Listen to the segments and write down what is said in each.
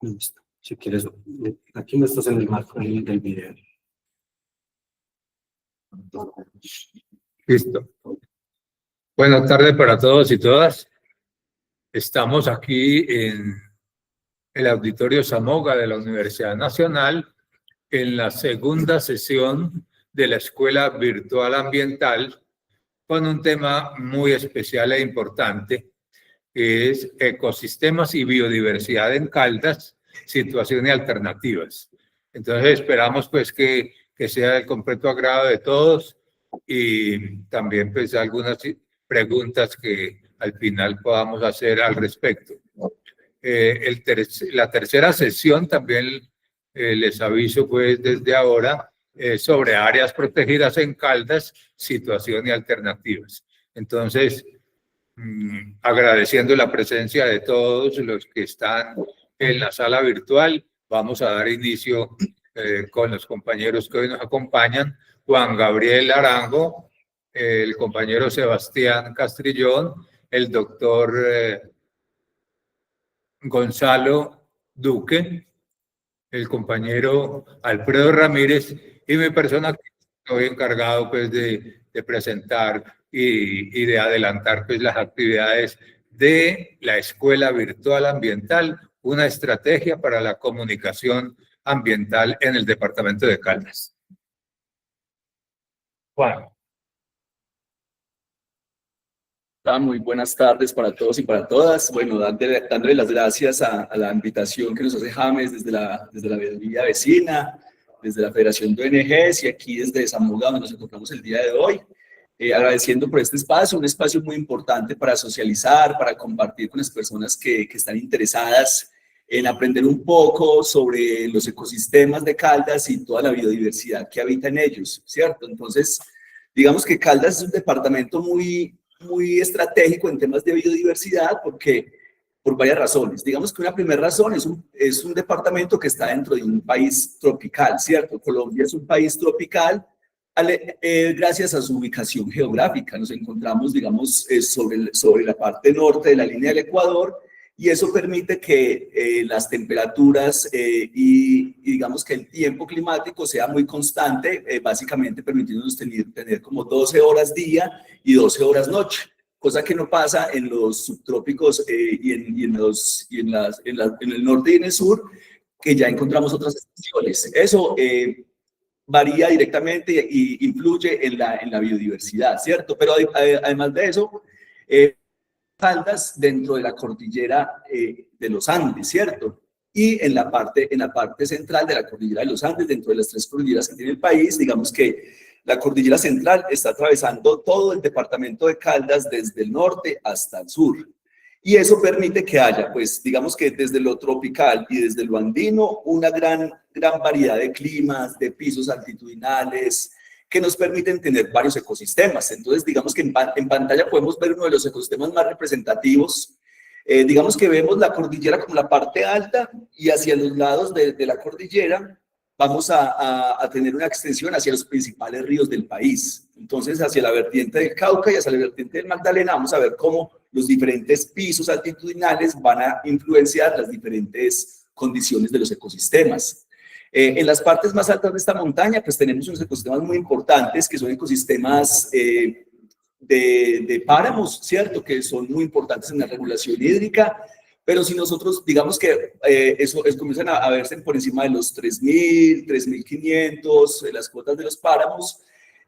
Listo. Si quieres, aquí no estás en el marco del video. Listo. Buenas tardes para todos y todas. Estamos aquí en el Auditorio Zamoga de la Universidad Nacional en la segunda sesión de la Escuela Virtual Ambiental con un tema muy especial e importante, que es ecosistemas y biodiversidad en Caldas, situaciones alternativas. Entonces esperamos pues que sea del completo agrado de todos y también pues algunas preguntas que al final podamos hacer al respecto. La tercera sesión también les aviso pues desde ahora sobre áreas protegidas en Caldas, situaciones y alternativas. Entonces, agradeciendo la presencia de todos los que están en la sala virtual, vamos a dar inicio con los compañeros que hoy nos acompañan. Juan Gabriel Arango, el compañero Sebastián Castrillón, el doctor Gonzalo Duque, el compañero Alfredo Ramírez y mi persona que estoy encargado pues de presentar y de adelantar pues las actividades de la Escuela Virtual Ambiental, una estrategia para la comunicación ambiental en el departamento de Caldas. Juan. Muy buenas tardes para todos y para todas. Bueno, dándole las gracias a la invitación que nos hace James desde la veeduría vecina, desde la Federación de ONGs y aquí desde Zamoga, donde nos encontramos el día de hoy. Agradeciendo por este espacio, un espacio muy importante para socializar, para compartir con las personas que están interesadas en aprender un poco sobre los ecosistemas de Caldas y toda la biodiversidad que habita en ellos, ¿cierto? Entonces, digamos que Caldas es un departamento muy estratégico en temas de biodiversidad porque por varias razones. Digamos que una primera razón es un departamento que está dentro de un país tropical, ¿cierto? Colombia es un país tropical gracias a su ubicación geográfica. Nos encontramos, digamos, sobre la parte norte de la línea del Ecuador y eso permite que las temperaturas y digamos que el tiempo climático sea muy constante, básicamente permitiéndonos tener como 12 horas día y 12 horas noche, cosa que no pasa en los subtrópicos y en el norte y en el sur, que ya encontramos otras estaciones. Eso varía directamente e influye en la biodiversidad, ¿cierto? Pero además de eso, Caldas dentro de la cordillera de los Andes, ¿cierto? Y en la parte central de la cordillera de los Andes, dentro de las tres cordilleras que tiene el país, digamos que la cordillera central está atravesando todo el departamento de Caldas desde el norte hasta el sur. Y eso permite que haya, pues, digamos que desde lo tropical y desde lo andino, una gran variedad de climas, de pisos altitudinales, que nos permiten tener varios ecosistemas. Entonces, digamos que en pantalla podemos ver uno de los ecosistemas más representativos. Digamos que vemos la cordillera como la parte alta y hacia los lados de la cordillera vamos a tener una extensión hacia los principales ríos del país. Entonces, hacia la vertiente del Cauca y hacia la vertiente del Magdalena vamos a ver cómo los diferentes pisos altitudinales van a influenciar las diferentes condiciones de los ecosistemas. En las partes más altas de esta montaña, pues tenemos unos ecosistemas muy importantes, que son ecosistemas de páramos, ¿cierto? Que son muy importantes en la regulación hídrica, pero si nosotros, digamos que eso comienzan a verse por encima de los 3.000, 3.500, las cuotas de los páramos,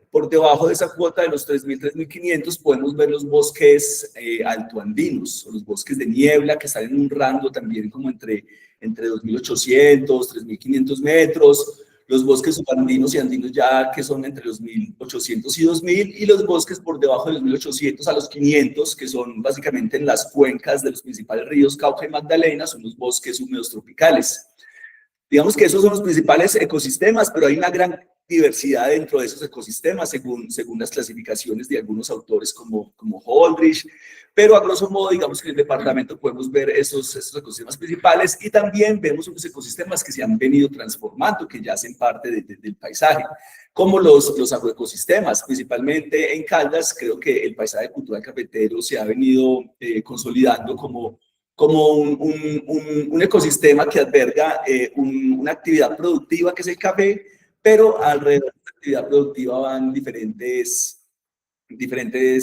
por debajo de esa cuota de los 3.000, 3.500 podemos ver los bosques altoandinos, o los bosques de niebla, que están en un rango también como entre 2.800, 3.500 metros, los bosques subandinos y andinos ya que son entre los 1.800 y 2.000, y los bosques por debajo de los 1.800 a los 500, que son básicamente en las cuencas de los principales ríos Cauca y Magdalena, son los bosques húmedos tropicales. Digamos que esos son los principales ecosistemas, pero hay una gran diversidad dentro de esos ecosistemas según las clasificaciones de algunos autores como Holdrich, pero a grosso modo, digamos que en el departamento podemos ver esos ecosistemas principales y también vemos unos ecosistemas que se han venido transformando, que ya hacen parte del paisaje, como los agroecosistemas, principalmente en Caldas. Creo que el paisaje cultural cafetero se ha venido consolidando como un ecosistema que alberga una actividad productiva que es el café, pero alrededor de la actividad productiva van diferentes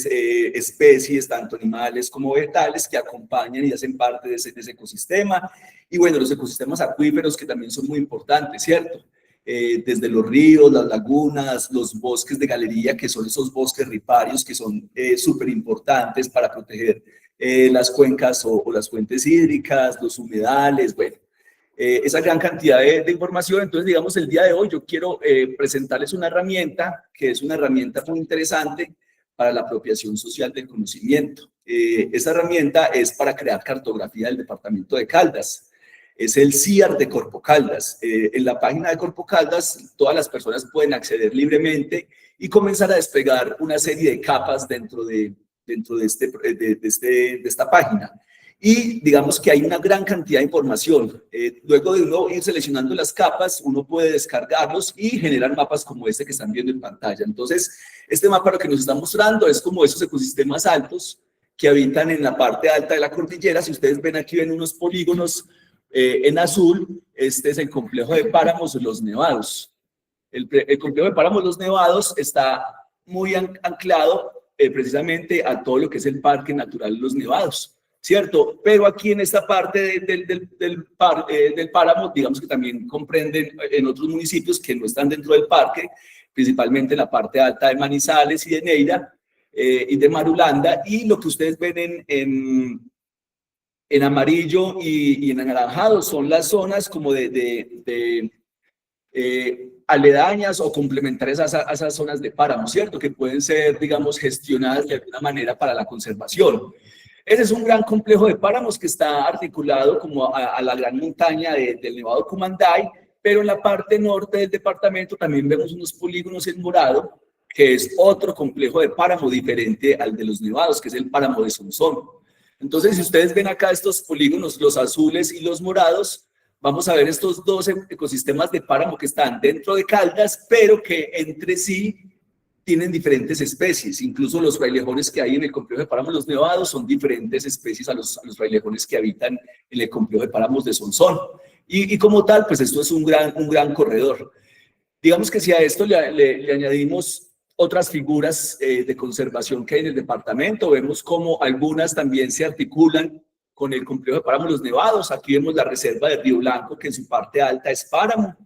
especies, tanto animales como vegetales, que acompañan y hacen parte de ese ecosistema. Y bueno, los ecosistemas acuíferos, que también son muy importantes, ¿cierto? Desde los ríos, las lagunas, los bosques de galería, que son esos bosques riparios que son súper importantes para proteger las cuencas o las fuentes hídricas, los humedales, bueno, esa gran cantidad de información. Entonces, digamos, el día de hoy yo quiero presentarles una herramienta que es una herramienta muy interesante para la apropiación social del conocimiento. Esa herramienta es para crear cartografía del departamento de Caldas. Es el CIAR de Corpo Caldas. En la página de Corpo Caldas, todas las personas pueden acceder libremente y comenzar a desplegar una serie de capas dentro de esta página. Y digamos que hay una gran cantidad de información. Luego de uno ir seleccionando las capas, uno puede descargarlos y generar mapas como este que están viendo en pantalla. Entonces, este mapa lo que nos está mostrando es como esos ecosistemas altos que habitan en la parte alta de la cordillera. Si ustedes ven aquí, ven unos polígonos en azul. Este es el complejo de páramos Los Nevados. El complejo de páramos Los Nevados está muy anclado precisamente a todo lo que es el Parque Natural Los Nevados, ¿cierto? Pero aquí en esta parte del páramo, digamos que también comprenden en otros municipios que no están dentro del parque, principalmente la parte alta de Manizales y de Neira y de Marulanda, y lo que ustedes ven en amarillo y en anaranjado son las zonas como aledañas o complementarias a esas zonas de páramo, ¿cierto? Que pueden ser, digamos, gestionadas de alguna manera para la conservación. Ese es un gran complejo de páramos que está articulado como a la gran montaña del Nevado Cumanday, pero en la parte norte del departamento también vemos unos polígonos en morado, que es otro complejo de páramo diferente al de los nevados, que es el páramo de Sonsón. Entonces, si ustedes ven acá estos polígonos, los azules y los morados, vamos a ver estos dos ecosistemas de páramo que están dentro de Caldas, pero que entre sí tienen diferentes especies. Incluso los frailejones que hay en el complejo de páramos Los Nevados son diferentes especies a los frailejones que habitan en el complejo de páramos de Sonsón. Y como tal, pues esto es un gran corredor. Digamos que si a esto le añadimos otras figuras de conservación que hay en el departamento, vemos cómo algunas también se articulan con el complejo de páramos Los Nevados. Aquí vemos la reserva de Río Blanco, que en su parte alta es páramo.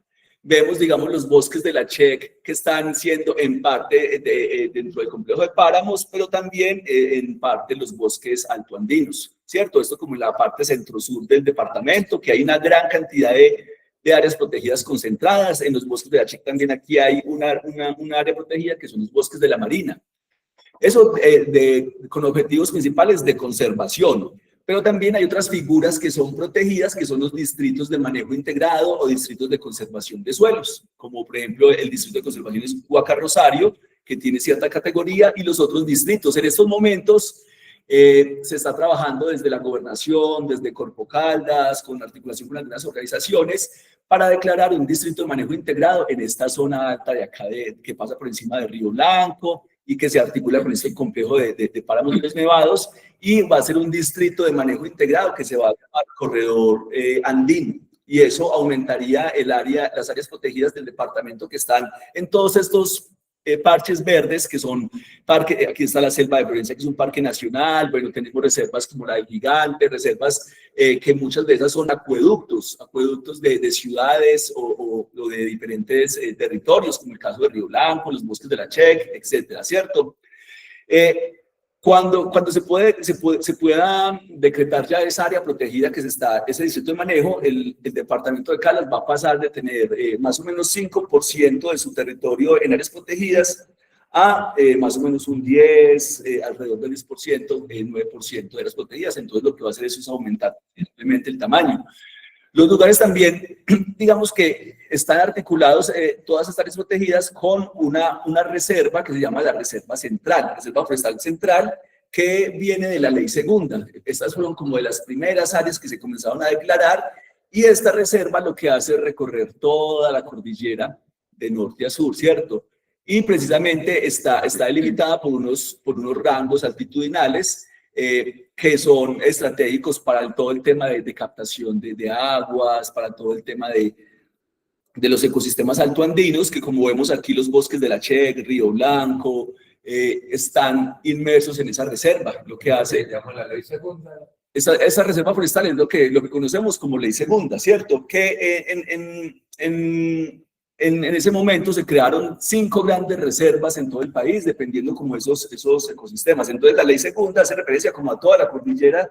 Vemos, digamos, los bosques de la Check, que están siendo en parte dentro del complejo de páramos, pero también en parte los bosques altoandinos, ¿cierto? Esto como en la parte centro-sur del departamento, que hay una gran cantidad de áreas protegidas concentradas. En los bosques de la Check también aquí hay una área protegida, que son los bosques de la Marina. Eso con objetivos principales de conservación. Pero también hay otras figuras que son protegidas, que son los distritos de manejo integrado o distritos de conservación de suelos, como por ejemplo el distrito de conservación es Huaca Rosario, que tiene cierta categoría, y los otros distritos. En estos momentos se está trabajando desde la gobernación, desde Corpo Caldas, con articulación con algunas organizaciones, para declarar un distrito de manejo integrado en esta zona alta de acá, que pasa por encima de Río Blanco, y que se articula con este complejo de páramos de Los Nevados, y va a ser un distrito de manejo integrado que se va a llamar Corredor Andino, y eso aumentaría las áreas protegidas del departamento que están en todos estos parches verdes, que son aquí está la Selva de Florencia, que es un parque nacional. Bueno, tenemos reservas como la del Gigante, reservas que muchas de esas son acueductos de ciudades o de diferentes territorios, como el caso de Río Blanco, los bosques de la Check, etcétera, ¿cierto? Cuando se pueda decretar ya esa área protegida que ese distrito de manejo, el departamento de Caldas va a pasar de tener más o menos 5% de su territorio en áreas protegidas a más o menos un 10, alrededor del 10%, 9% de áreas protegidas. Entonces lo que va a hacer eso es aumentar simplemente el tamaño. Los lugares también, digamos que están articulados, todas estas áreas protegidas, con una reserva que se llama la Reserva Central, la Reserva Forestal Central, que viene de la ley segunda. Estas fueron como de las primeras áreas que se comenzaron a declarar, y esta reserva lo que hace es recorrer toda la cordillera de norte a sur, ¿cierto? Y precisamente está delimitada por unos rangos altitudinales que son estratégicos para todo el tema de captación de aguas, para todo el tema de los ecosistemas altoandinos, que como vemos aquí los bosques de la Che, Río Blanco, están inmersos en esa reserva, lo que hace... Se llama la ley segunda. Esa reserva forestal es lo que conocemos como ley segunda, ¿cierto? Que en ese momento se crearon 5 grandes reservas en todo el país, dependiendo como esos ecosistemas. Entonces la ley segunda hace referencia como a toda la cordillera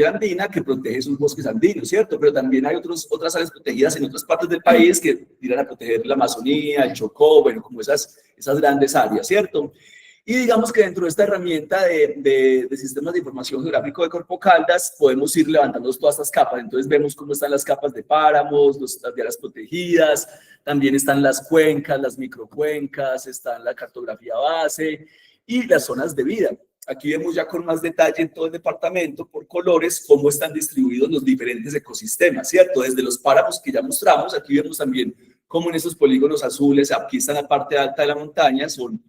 andina, que protege esos bosques andinos, ¿cierto? Pero también hay otras áreas protegidas en otras partes del país que irán a proteger la Amazonía, el Chocó, bueno, como esas grandes áreas, ¿cierto? Y digamos que dentro de esta herramienta de sistemas de información geográfico de Corpo Caldas podemos ir levantando todas estas capas. Entonces vemos cómo están las capas de páramos, las áreas protegidas, también están las cuencas, las microcuencas, está la cartografía base y las zonas de vida. Aquí vemos ya con más detalle en todo el departamento, por colores, cómo están distribuidos los diferentes ecosistemas, ¿cierto? Desde los páramos que ya mostramos, aquí vemos también cómo en esos polígonos azules, aquí está la parte alta de la montaña, son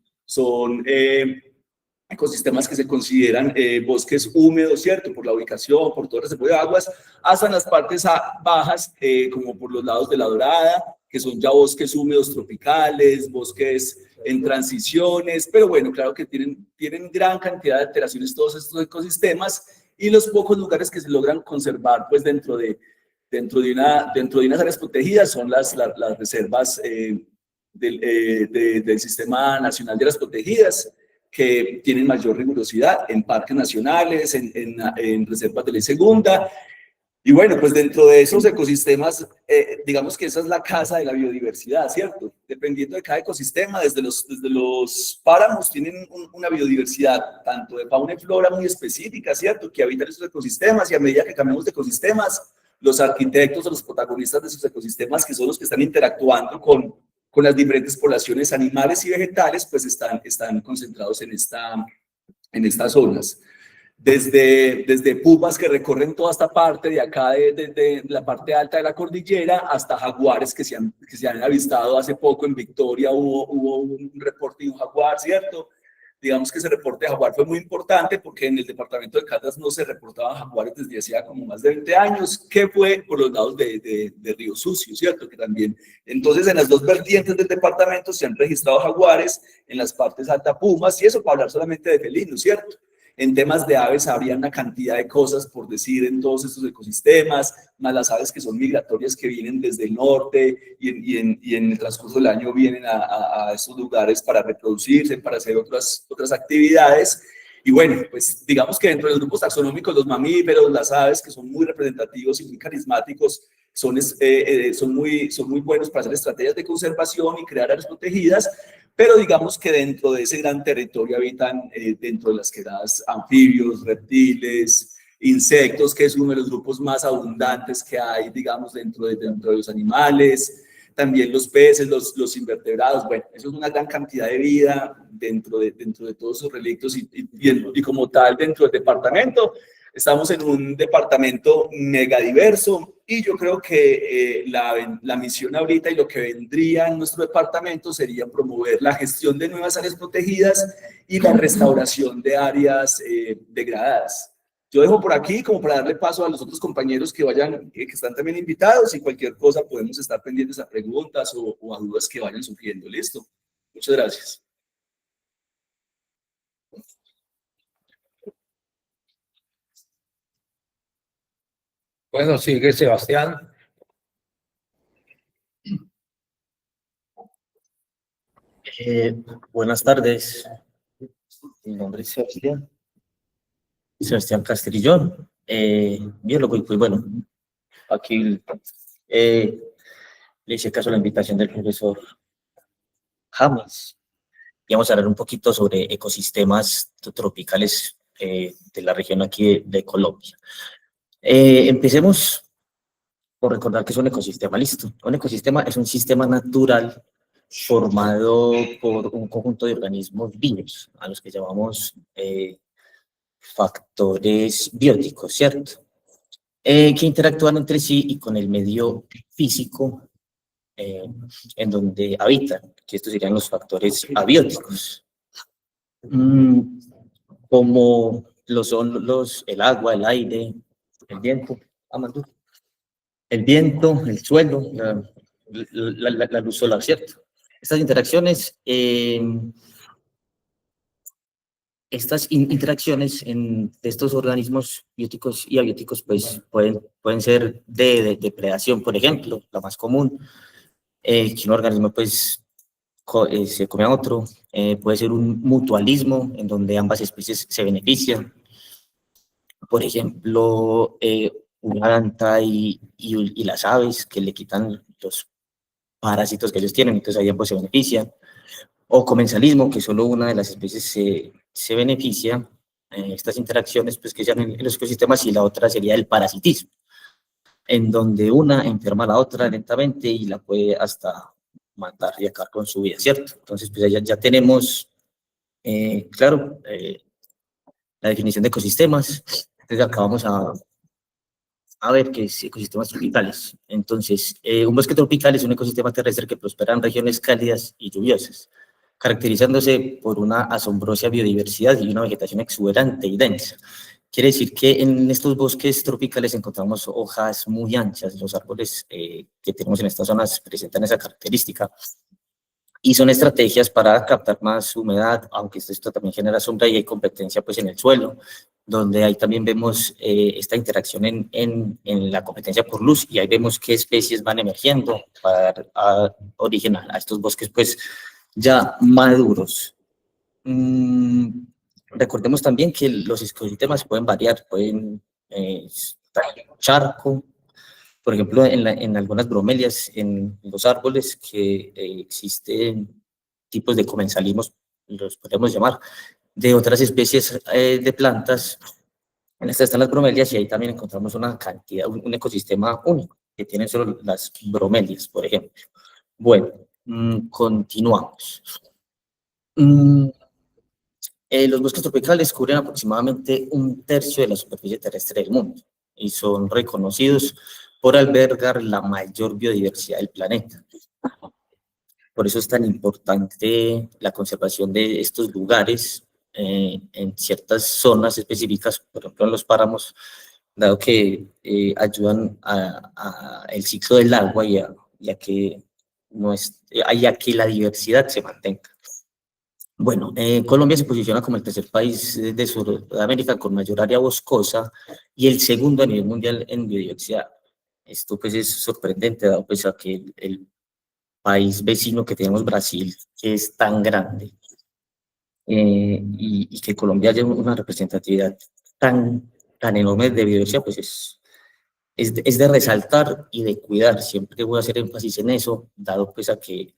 ecosistemas que se consideran bosques húmedos, ¿cierto? Por la ubicación, por todo el reservorio de aguas, hasta en las partes bajas, como por los lados de la Dorada, que son ya bosques húmedos tropicales, bosques en transiciones, pero bueno, claro que tienen gran cantidad de alteraciones todos estos ecosistemas, y los pocos lugares que se logran conservar pues dentro de unas áreas protegidas son las reservas del Sistema Nacional de Áreas Protegidas, que tienen mayor rigurosidad en parques nacionales, en reservas de ley segunda. Y bueno, pues dentro de esos ecosistemas, digamos que esa es la casa de la biodiversidad, ¿cierto? Dependiendo de cada ecosistema, desde los páramos tienen una biodiversidad tanto de fauna y flora muy específica, ¿cierto? Que habitan esos ecosistemas, y a medida que cambiamos de ecosistemas, los arquitectos o los protagonistas de esos ecosistemas, que son los que están interactuando con las diferentes poblaciones animales y vegetales, pues están concentrados en estas zonas. Desde pumas que recorren toda esta parte de acá, de la parte alta de la cordillera, hasta jaguares que se han avistado hace poco en Victoria. Hubo un reporte de un jaguar, ¿cierto? Digamos que ese reporte de jaguar fue muy importante porque en el departamento de Caldas no se reportaban jaguares desde hacía como más de 20 años, que fue por los lados de Río Sucio, ¿cierto? Que también, entonces en las dos vertientes del departamento se han registrado jaguares, en las partes alta pumas, y eso para hablar solamente de felinos, ¿cierto? En temas de aves habría una cantidad de cosas por decir en todos estos ecosistemas, más las aves que son migratorias, que vienen desde el norte y en el transcurso del año vienen a estos lugares para reproducirse, para hacer otras actividades. Y bueno, pues digamos que dentro de los grupos taxonómicos, los mamíferos, las aves, que son muy representativos y muy carismáticos, son muy buenos para hacer estrategias de conservación y crear áreas protegidas, pero digamos que dentro de ese gran territorio habitan, dentro de las quedadas, anfibios, reptiles, insectos, que es uno de los grupos más abundantes que hay, digamos, dentro de los animales, también los peces, los invertebrados. Bueno, eso es una gran cantidad de vida dentro de todos esos relictos, y como tal dentro del departamento. Estamos en un departamento megadiverso, y yo creo que la misión ahorita y lo que vendría en nuestro departamento sería promover la gestión de nuevas áreas protegidas y la restauración de áreas degradadas. Yo dejo por aquí como para darle paso a los otros compañeros que están también invitados, y cualquier cosa podemos estar pendientes a preguntas o a dudas que vayan surgiendo. ¿Listo? Muchas gracias. Bueno, sigue Sebastián. Buenas tardes. Mi nombre es Sebastián Castrillón, biólogo, y pues bueno, aquí le hice caso a la invitación del profesor James, y vamos a hablar un poquito sobre ecosistemas tropicales de la región aquí de Colombia. Empecemos por recordar que es un ecosistema. Listo. Un ecosistema es un sistema natural formado por un conjunto de organismos vivos, a los que llamamos factores bióticos, ¿cierto? Que interactúan entre sí y con el medio físico en donde habitan, que estos serían los factores abióticos, como lo son el agua, el aire, el viento, Amadou, el viento, el suelo, la luz solar, ¿cierto? Estas interacciones, de estos organismos bióticos y abióticos, pues pueden ser de predación, por ejemplo, la más común, que un organismo pues se come a otro, puede ser un mutualismo en donde ambas especies se benefician, por ejemplo, una anta y las aves que le quitan los parásitos que ellos tienen, entonces ahí ambos se benefician, o comensalismo, que solo una de las especies se beneficia, estas interacciones pues que se dan en los ecosistemas, y la otra sería el parasitismo, en donde una enferma a la otra lentamente y la puede hasta matar y acabar con su vida, ¿cierto? Entonces, pues ya tenemos, claro, la definición de ecosistemas. Entonces, acá vamos a ver qué es ecosistemas tropicales. Entonces, un bosque tropical es un ecosistema terrestre que prospera en regiones cálidas y lluviosas, caracterizándose por una asombrosa biodiversidad y una vegetación exuberante y densa. Quiere decir que en estos bosques tropicales encontramos hojas muy anchas. Los árboles que tenemos en estas zonas presentan esa característica, y son estrategias para captar más humedad, aunque esto también genera sombra y hay competencia pues en el suelo, donde ahí también vemos esta interacción en la competencia por luz, y ahí vemos qué especies van emergiendo para dar origen a estos bosques pues ya maduros. Recordemos también que los ecosistemas pueden variar, pueden estar en un charco, por ejemplo, en algunas bromelias, en los árboles, que existen tipos de comensalismos, los podemos llamar, de otras especies de plantas. En estas están las bromelias, y ahí también encontramos una cantidad, un ecosistema único, que tienen solo las bromelias, por ejemplo. Bueno, continuamos. Los bosques tropicales cubren aproximadamente 1/3 de la superficie terrestre del mundo y son reconocidos por albergar la mayor biodiversidad del planeta. Por eso es tan importante la conservación de estos lugares en ciertas zonas específicas, por ejemplo en los páramos, dado que ayudan a el ciclo del agua y a que la diversidad se mantenga. Bueno, Colombia se posiciona como el tercer país de Sudamérica con mayor área boscosa y el segundo a nivel mundial en biodiversidad. Esto pues es sorprendente, dado pues a que el país vecino que tenemos, Brasil, es tan grande, y que Colombia haya una representatividad tan enorme de biodiversidad, pues es de resaltar y de cuidar. Siempre voy a hacer énfasis en eso, dado pues a que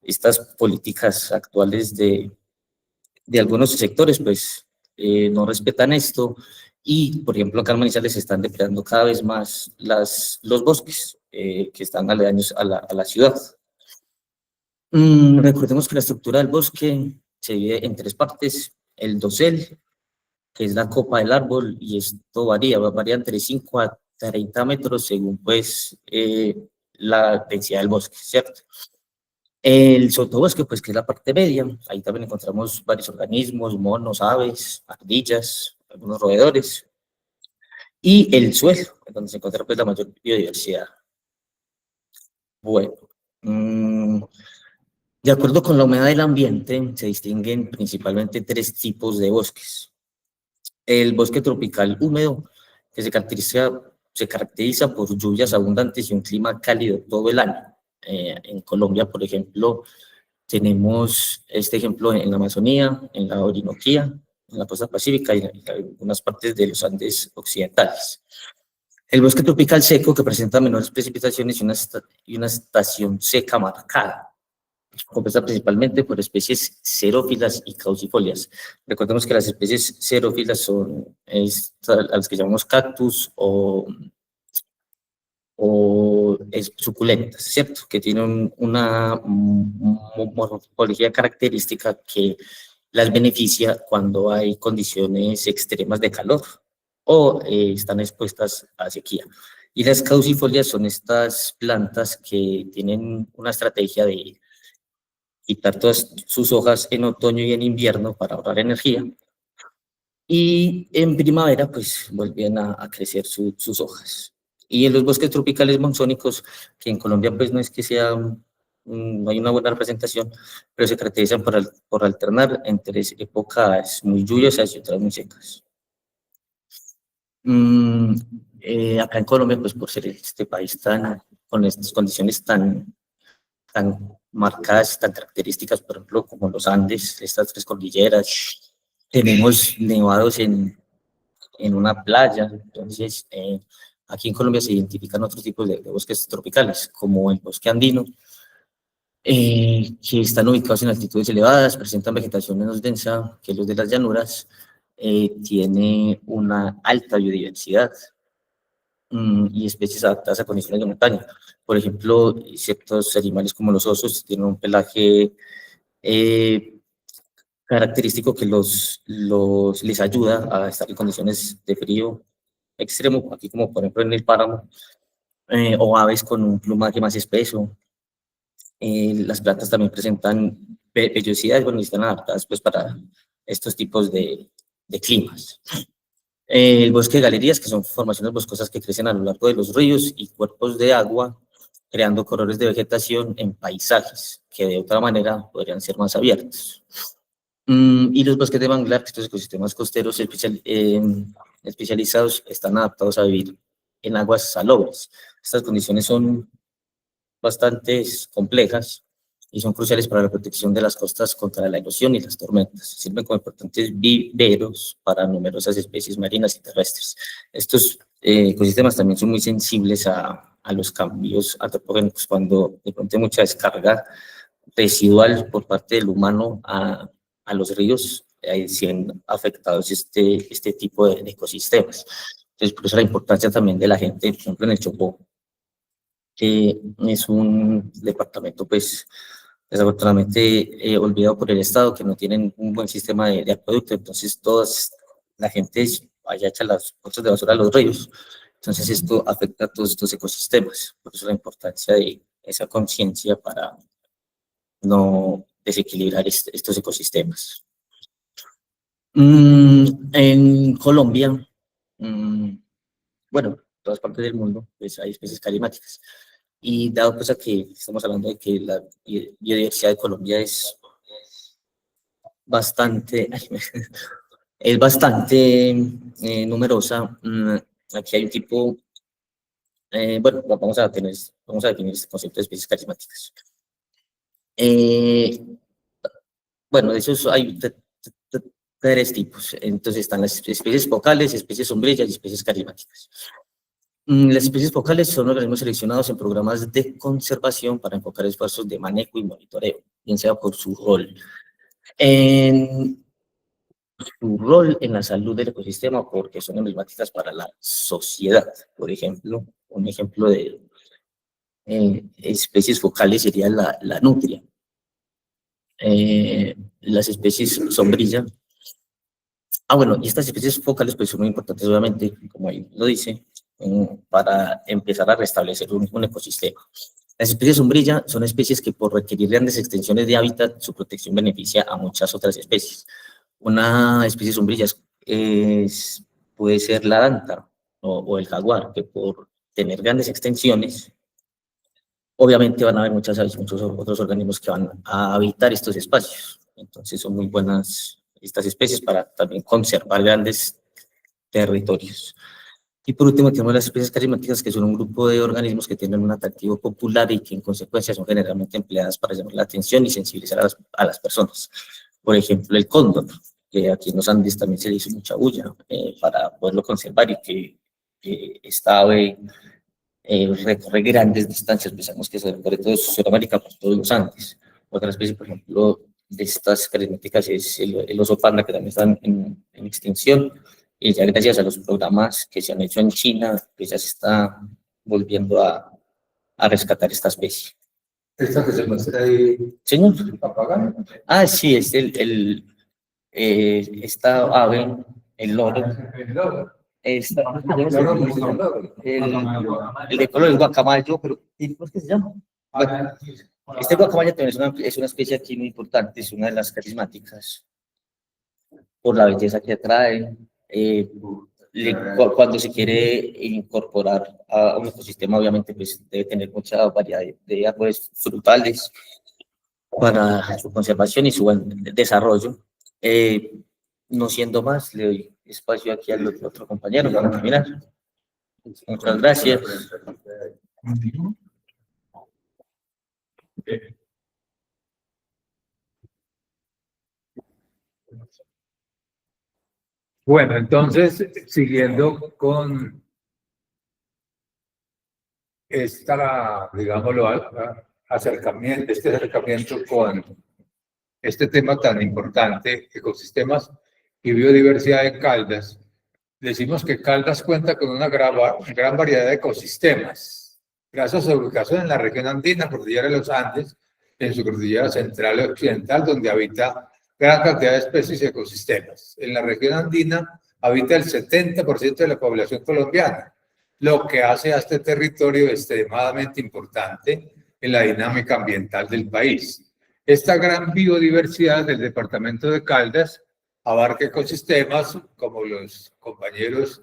estas políticas actuales de algunos sectores, pues, no respetan esto, y, por ejemplo, acá en Manizales se están depredando cada vez más los bosques que están aledaños a la ciudad. Recordemos que la estructura del bosque se divide en 3 partes: el dosel, que es la copa del árbol, y esto varía entre 5 a 30 metros según, pues, la densidad del bosque, ¿cierto? El sotobosque, pues, que es la parte media, ahí también encontramos varios organismos, monos, aves, ardillas, algunos roedores, y el suelo, donde se encuentra pues la mayor biodiversidad. Bueno, de acuerdo con la humedad del ambiente, se distinguen principalmente 3 tipos de bosques. El bosque tropical húmedo, que se caracteriza por lluvias abundantes y un clima cálido todo el año. En Colombia, por ejemplo, tenemos este ejemplo en la Amazonía, en la Orinoquía, en la costa pacífica y en algunas partes de los Andes occidentales. El bosque tropical seco, que presenta menores precipitaciones y una estación seca marcada, compuesta principalmente por especies xerófilas y caducifolias. Recordemos que las especies xerófilas son a las que llamamos cactus o suculentas, ¿cierto? Que tienen una morfología característica que las beneficia cuando hay condiciones extremas de calor o están expuestas a sequía. Y las caducifolias son estas plantas que tienen una estrategia de quitar todas sus hojas en otoño y en invierno para ahorrar energía. Y en primavera, pues, vuelven a crecer sus hojas. Y en los bosques tropicales monzónicos, que en Colombia, pues, no es que sea, no hay una buena representación, pero se caracterizan por alternar entre épocas muy lluviosas y otras muy secas. Acá en Colombia, pues, por ser este país con estas condiciones tan marcadas, tan características, por ejemplo, como los Andes, estas tres cordilleras, tenemos nevados en una playa. Entonces, aquí en Colombia se identifican otros tipos de bosques tropicales, como el bosque andino, que están ubicados en altitudes elevadas, presentan vegetación menos densa que los de las llanuras, tiene una alta biodiversidad y especies adaptadas a condiciones de montaña. Por ejemplo, ciertos animales como los osos tienen un pelaje característico que les ayuda a estar en condiciones de frío extremo, aquí como por ejemplo en el páramo, o aves con un plumaje más espeso. Las plantas también presentan vellosidades, bueno, y están adaptadas pues para estos tipos de climas. El bosque de galerías, que son formaciones boscosas que crecen a lo largo de los ríos y cuerpos de agua, creando corredores de vegetación en paisajes que de otra manera podrían ser más abiertos. Y los bosques de manglar, estos ecosistemas costeros especializados, están adaptados a vivir en aguas salobres. Estas condiciones son bastante complejas y son cruciales para la protección de las costas contra la erosión y las tormentas. Sirven como importantes viveros para numerosas especies marinas y terrestres. Estos ecosistemas también son muy sensibles a los cambios antropogénicos. Cuando de pronto hay mucha descarga residual por parte del humano a los ríos, se han afectado este tipo de ecosistemas. Entonces, por eso la importancia también de la gente, por ejemplo, en el Chocó, que es un departamento, pues, desafortunadamente olvidado por el Estado, que no tienen un buen sistema de acueducto. Entonces, la gente vaya a echar las bolsas de basura a los ríos. Entonces, esto afecta a todos estos ecosistemas. Por eso la importancia de esa conciencia para no desequilibrar estos ecosistemas. En Colombia, bueno, en todas partes del mundo, pues hay especies calimáticas. Y dado pues a que estamos hablando de que la biodiversidad de Colombia es bastante numerosa, aquí hay un tipo, bueno, vamos a definir este concepto de especies carismáticas. Bueno, de esos hay tres tipos. Entonces están las especies focales, especies sombrillas y especies carismáticas. Las especies focales son organismos seleccionados en programas de conservación para enfocar esfuerzos de manejo y monitoreo, bien sea por su rol en la salud del ecosistema o porque son emblemáticas para la sociedad. Por ejemplo, un ejemplo de especies focales sería la nutria. Las especies sombrilla. Bueno, y estas especies focales pues son muy importantes, obviamente, como ahí lo dice, para empezar a restablecer un ecosistema. Las especies sombrilla son especies que por requerir grandes extensiones de hábitat, su protección beneficia a muchas otras especies. Una especie sombrilla puede ser la danta o el jaguar, que por tener grandes extensiones, obviamente van a haber muchas aves, muchos otros organismos que van a habitar estos espacios. Entonces son muy buenas estas especies para también conservar grandes territorios. Y por último tenemos las especies carismáticas, que son un grupo de organismos que tienen un atractivo popular y que en consecuencia son generalmente empleadas para llamar la atención y sensibilizar a las personas. Por ejemplo, el cóndor, que aquí en los Andes también se le hizo mucha bulla para poderlo conservar y que esta ave recorre grandes distancias. Pensamos que se recorre todo Sudamérica por todos los Andes. Otra especie, por ejemplo, de estas carismáticas es el oso panda, que también están en extinción, y ya gracias a los programas que se han hecho en China, pues ya se está volviendo a rescatar esta especie. ¿Esta que se muestra ahí? Señor. ¿El papagayo? Sí, es el Esta ave, el loro, esta, el de color es guacamayo, pero ¿cómo es que se llama? Bueno, este guacamayo también es una especie aquí muy importante, es una de las carismáticas por la belleza que atrae. Cuando se quiere incorporar a un ecosistema, obviamente, pues debe tener mucha variedad de árboles frutales para su conservación y su buen desarrollo. No siendo más, le doy espacio aquí al otro compañero para terminar. Muchas gracias. Bueno, entonces, siguiendo con esta, digámoslo, este acercamiento con este tema tan importante, ecosistemas y biodiversidad de Caldas, decimos que Caldas cuenta con una gran variedad de ecosistemas, gracias a su ubicación en la región andina, cordillera de los Andes, en su cordillera central y occidental, donde habita gran cantidad de especies y ecosistemas. En la región andina habita el 70% de la población colombiana, lo que hace a este territorio extremadamente importante en la dinámica ambiental del país. Esta gran biodiversidad del departamento de Caldas abarca ecosistemas, como los compañeros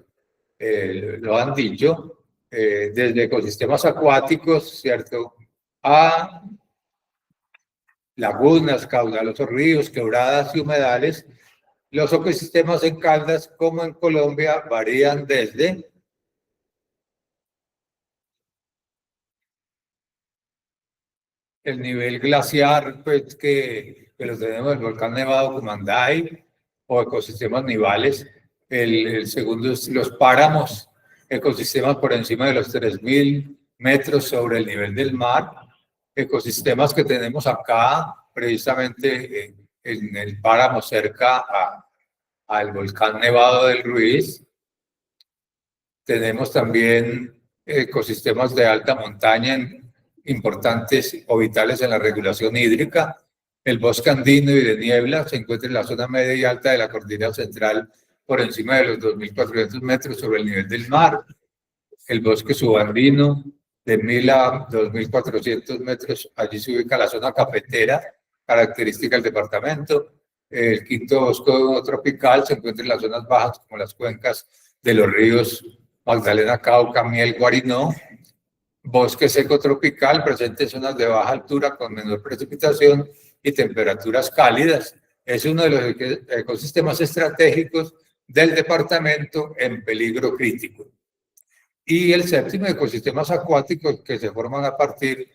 lo han dicho, desde ecosistemas acuáticos, ¿cierto?, a lagunas, caudalosos ríos, quebradas y humedales. Los ecosistemas en Caldas, como en Colombia, varían desde el nivel glaciar, pues que lo tenemos el volcán Nevado Cumanday, o ecosistemas nivales. El segundo es los páramos, ecosistemas por encima de los 3.000 metros sobre el nivel del mar. Ecosistemas que tenemos acá, precisamente en el páramo cerca al volcán Nevado del Ruiz. Tenemos también ecosistemas de alta montaña importantes o vitales en la regulación hídrica. El bosque andino y de niebla se encuentra en la zona media y alta de la cordillera central, por encima de los 2.400 metros sobre el nivel del mar. El bosque subandino, de 1.000 a 2.400 metros, allí se ubica la zona cafetera, característica del departamento. El quinto bosque tropical se encuentra en las zonas bajas, como las cuencas de los ríos Magdalena, Cauca, Miel, Guarinó. Bosque seco tropical, presente en zonas de baja altura con menor precipitación y temperaturas cálidas. Es uno de los ecosistemas estratégicos del departamento en peligro crítico. Y el séptimo, ecosistemas acuáticos que se forman a partir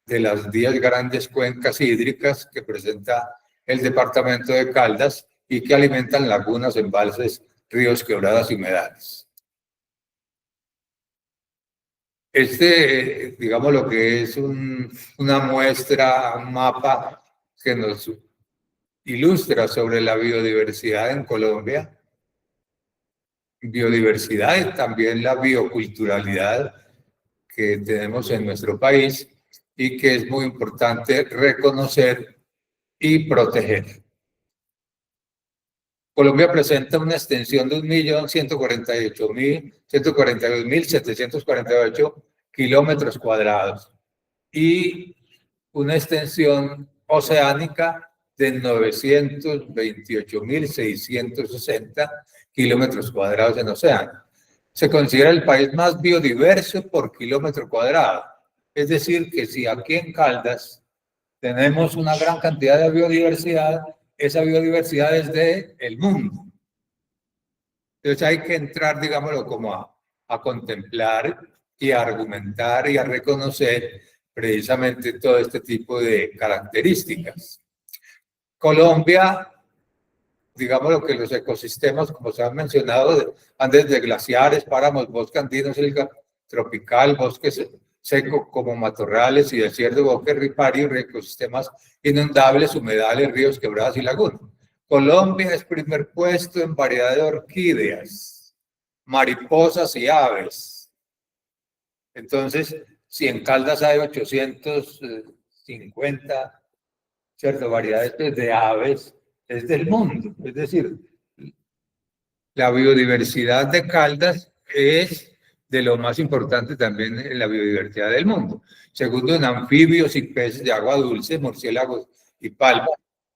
de las 10 grandes cuencas hídricas que presenta el departamento de Caldas y que alimentan lagunas, embalses, ríos, quebradas y humedales. Digamos, lo que es una muestra, un mapa que nos ilustra sobre la biodiversidad en Colombia, biodiversidad y también la bioculturalidad que tenemos en nuestro país y que es muy importante reconocer y proteger. Colombia presenta una extensión de 1.142.748 kilómetros cuadrados y una extensión oceánica de 928.660 kilómetros cuadrados en océano. Se considera el país más biodiverso por kilómetro cuadrado. Es decir, que si aquí en Caldas tenemos una gran cantidad de biodiversidad, esa biodiversidad es del mundo. Entonces hay que entrar, digámoslo, como a contemplar y a argumentar y a reconocer precisamente todo este tipo de características. Colombia, digámoslo que los ecosistemas, como se han mencionado, van desde glaciares, páramos, bosque andino, selva tropical, bosque seco como matorrales y desierto, bosque ripario, ecosistemas inundables, humedales, ríos, quebradas y lagunas. Colombia es primer puesto en variedad de orquídeas, mariposas y aves. Entonces, si en Caldas hay 850, ¿cierto?, variedades de aves, es del mundo. Es decir, la biodiversidad de Caldas es de lo más importante también en la biodiversidad del mundo. Segundo en anfibios y peces de agua dulce, murciélagos y palmas,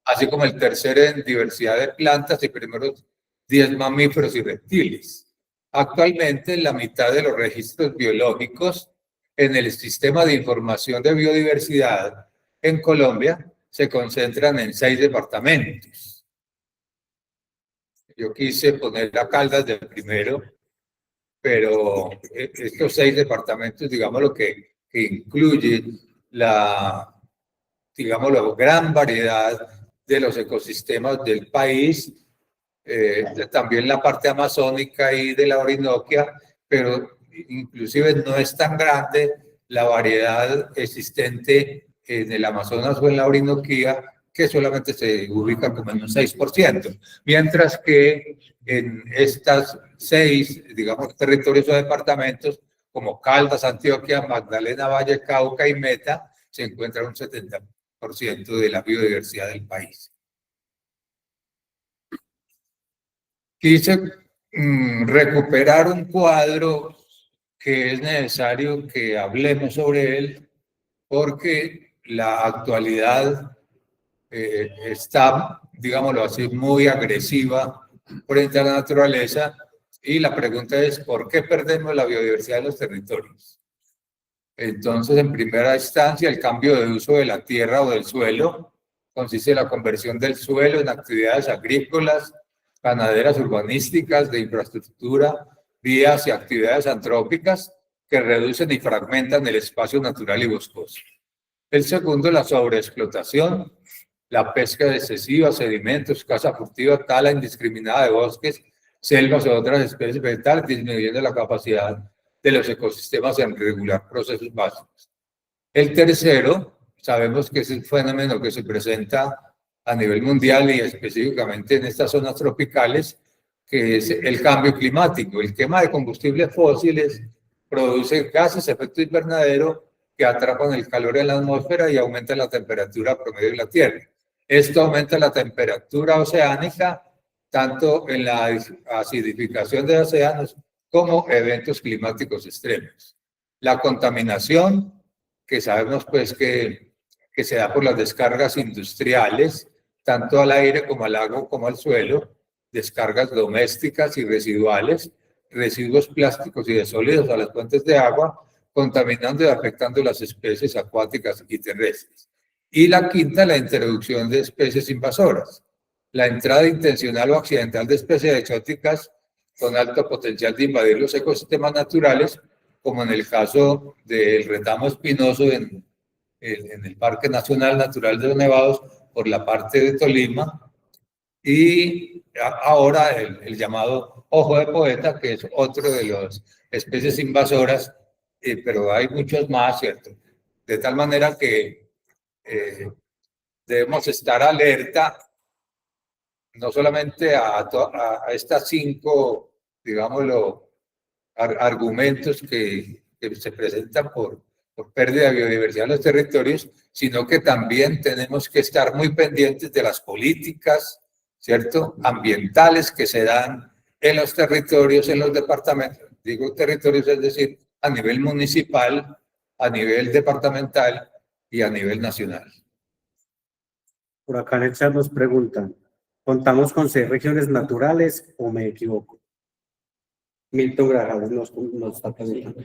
así como el tercero en diversidad de plantas y primeros 10 mamíferos y reptiles. Actualmente, la mitad de los registros biológicos en el sistema de información de biodiversidad en Colombia se concentran en 6 departamentos. Yo quise poner a Caldas de primero, pero estos 6 departamentos, digamos, lo que incluye la, digamos, la gran variedad de los ecosistemas del país, también la parte amazónica y de la Orinoquia, pero inclusive no es tan grande la variedad existente en el Amazonas o en la Orinoquia, que solamente se ubica como en un 6%, mientras que en estas 6, digamos, territorios o departamentos, como Caldas, Antioquia, Magdalena, Valle, Cauca y Meta, se encuentra un 70% de la biodiversidad del país. Quise recuperar un cuadro que es necesario que hablemos sobre él, porque la actualidad está, digámoslo así, muy agresiva frente a la naturaleza, y la pregunta es, ¿por qué perdemos la biodiversidad de los territorios? Entonces, en primera instancia, el cambio de uso de la tierra o del suelo consiste en la conversión del suelo en actividades agrícolas, ganaderas, urbanísticas, de infraestructura, vías y actividades antrópicas que reducen y fragmentan el espacio natural y boscoso. El segundo, la sobreexplotación, la pesca excesiva, sedimentos, caza furtiva, tala indiscriminada de bosques, selvas o otras especies vegetales, disminuyendo la capacidad de los ecosistemas en regular procesos básicos. El tercero, sabemos que es el fenómeno que se presenta a nivel mundial y específicamente en estas zonas tropicales, que es el cambio climático. El quema de combustibles fósiles produce gases de efecto invernadero que atrapan el calor en la atmósfera y aumentan la temperatura promedio de la Tierra. Esto aumenta la temperatura oceánica, tanto en la acidificación de océanos como eventos climáticos extremos. La contaminación, que sabemos pues que se da por las descargas industriales, tanto al aire como al agua como al suelo, descargas domésticas y residuales, residuos plásticos y de sólidos a las fuentes de agua, contaminando y afectando las especies acuáticas y terrestres. Y la quinta, la introducción de especies invasoras. La entrada intencional o accidental de especies exóticas con alto potencial de invadir los ecosistemas naturales, como en el caso del retamo espinoso en el Parque Nacional Natural de los Nevados, por la parte de Tolima, y ahora el llamado ojo de poeta, que es otro de las especies invasoras, pero hay muchos más, ¿cierto? De tal manera que debemos estar alerta no solamente a estas 5, digámoslo, argumentos que se presentan por pérdida de biodiversidad en los territorios, sino que también tenemos que estar muy pendientes de las políticas, ¿cierto?, ambientales que se dan en los territorios, en los departamentos. Digo territorios, es decir, a nivel municipal, a nivel departamental y a nivel nacional. Por acá en el chat nos preguntan, ¿contamos con 6 regiones naturales o me equivoco? Milton Grajales nos está preguntando.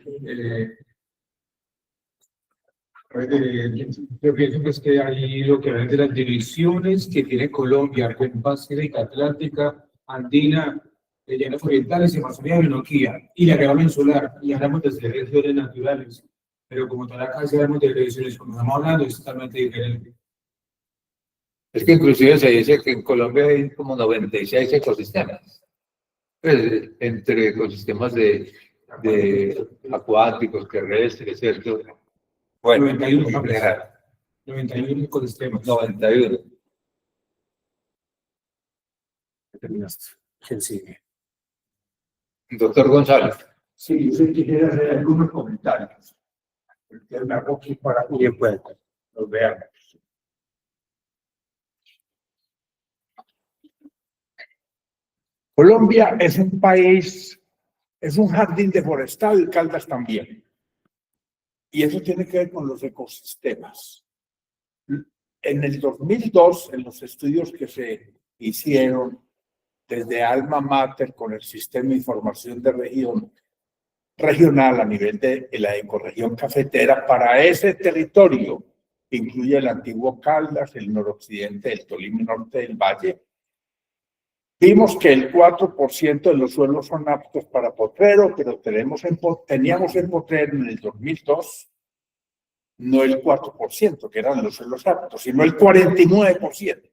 Yo pienso pues que ahí lo que ven de las divisiones que tiene Colombia, cuenca pacífica, atlántica, andina, de llanos orientales, Amazonía y Orinoquía, y la guerra insular, y hablamos de 6 regiones naturales, pero como tal acá si hablamos de regiones, como estamos hablando, es totalmente diferente. Es que inclusive se dice que en Colombia hay como 96 ecosistemas, pues, entre ecosistemas de acuáticos, terrestres, ¿cierto? Bueno, 91 ecosistemas. 91. Terminaste. ¿Quién sigue? Doctor González. Sí, yo quisiera hacer algunos comentarios. Porque me hago aquí para que Bien, pues. los veamos. Colombia es un país, es un jardín deforestado y Caldas también. Y eso tiene que ver con los ecosistemas. En el 2002, en los estudios que se hicieron desde Alma Mater con el Sistema de Información de Regional a nivel de la ecorregión cafetera, para ese territorio, que incluye el antiguo Caldas, el noroccidente del Tolima y norte del Valle, vimos que el 4% de los suelos son aptos para potrero, pero teníamos en potrero en el 2002 no el 4%, que eran los suelos aptos, sino el 49%.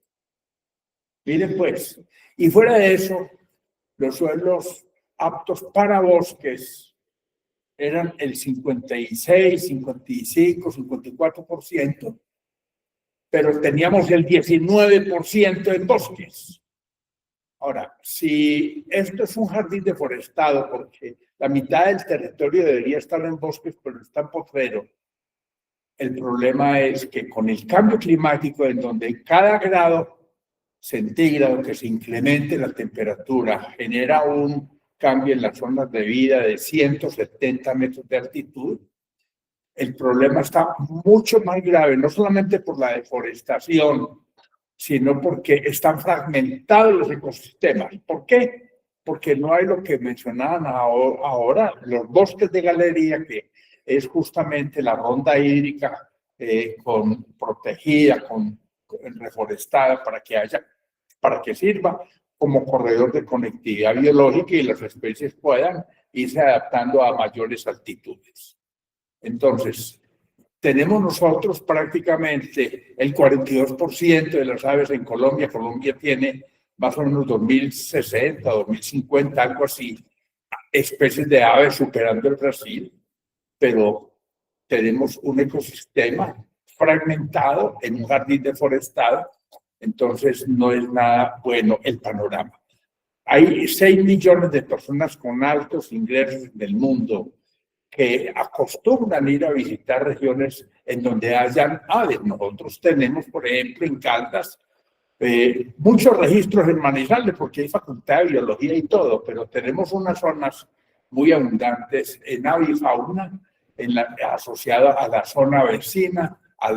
Miren pues, y fuera de eso, los suelos aptos para bosques eran el 56, 55, 54%, pero teníamos el 19% en bosques. Ahora, si esto es un jardín deforestado, porque la mitad del territorio debería estar en bosques, pero está en potrero, el problema es que con el cambio climático, en donde cada grado centígrado que se incremente la temperatura genera un cambio en las zonas de vida de 170 metros de altitud, el problema está mucho más grave, no solamente por la deforestación, sino porque están fragmentados los ecosistemas. ¿Por qué? Porque no hay lo que mencionaban ahora, los bosques de galería, que es justamente la ronda hídrica protegida, reforestada, para que sirva como corredor de conectividad biológica y las especies puedan irse adaptando a mayores altitudes. Entonces, tenemos nosotros prácticamente el 42% de las aves en Colombia. Colombia tiene más o menos 2060, 2050, algo así, especies de aves superando el Brasil, pero tenemos un ecosistema fragmentado en un jardín deforestado, entonces no es nada bueno el panorama. Hay 6 millones de personas con altos ingresos en el mundo que acostumbran ir a visitar regiones en donde hayan aves. Nosotros tenemos, por ejemplo, en Caldas, muchos registros en Manizales, porque hay facultad de biología y todo, pero tenemos unas zonas muy abundantes en avifauna, asociada a la zona vecina, a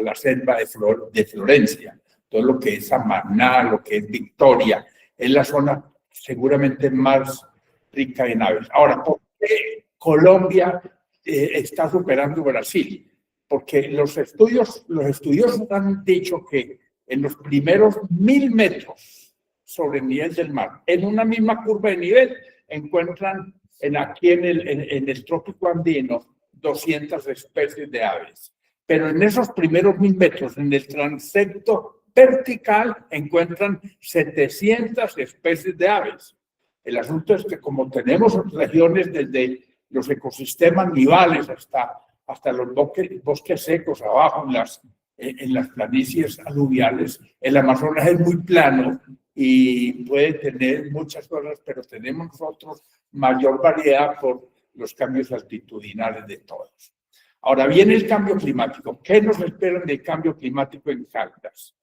la selva de Florencia. Todo lo que es Samaná, lo que es Victoria, es la zona seguramente más rica en aves. Ahora, ¿por qué Colombia está superando Brasil? Porque los estudiosos han dicho que en los primeros 1000 metros sobre el nivel del mar, en una misma curva de nivel, encuentran aquí en el trópico andino 200 especies de aves. Pero en esos primeros 1000 metros, en el transecto vertical, encuentran 700 especies de aves. El asunto es que como tenemos regiones desde los ecosistemas nivales hasta los bosques secos abajo en las planicies aluviales, el Amazonas es muy plano y puede tener muchas cosas, pero tenemos nosotros mayor variedad por los cambios altitudinales de todos. Ahora viene el cambio climático. ¿Qué nos esperan del cambio climático en Caldas?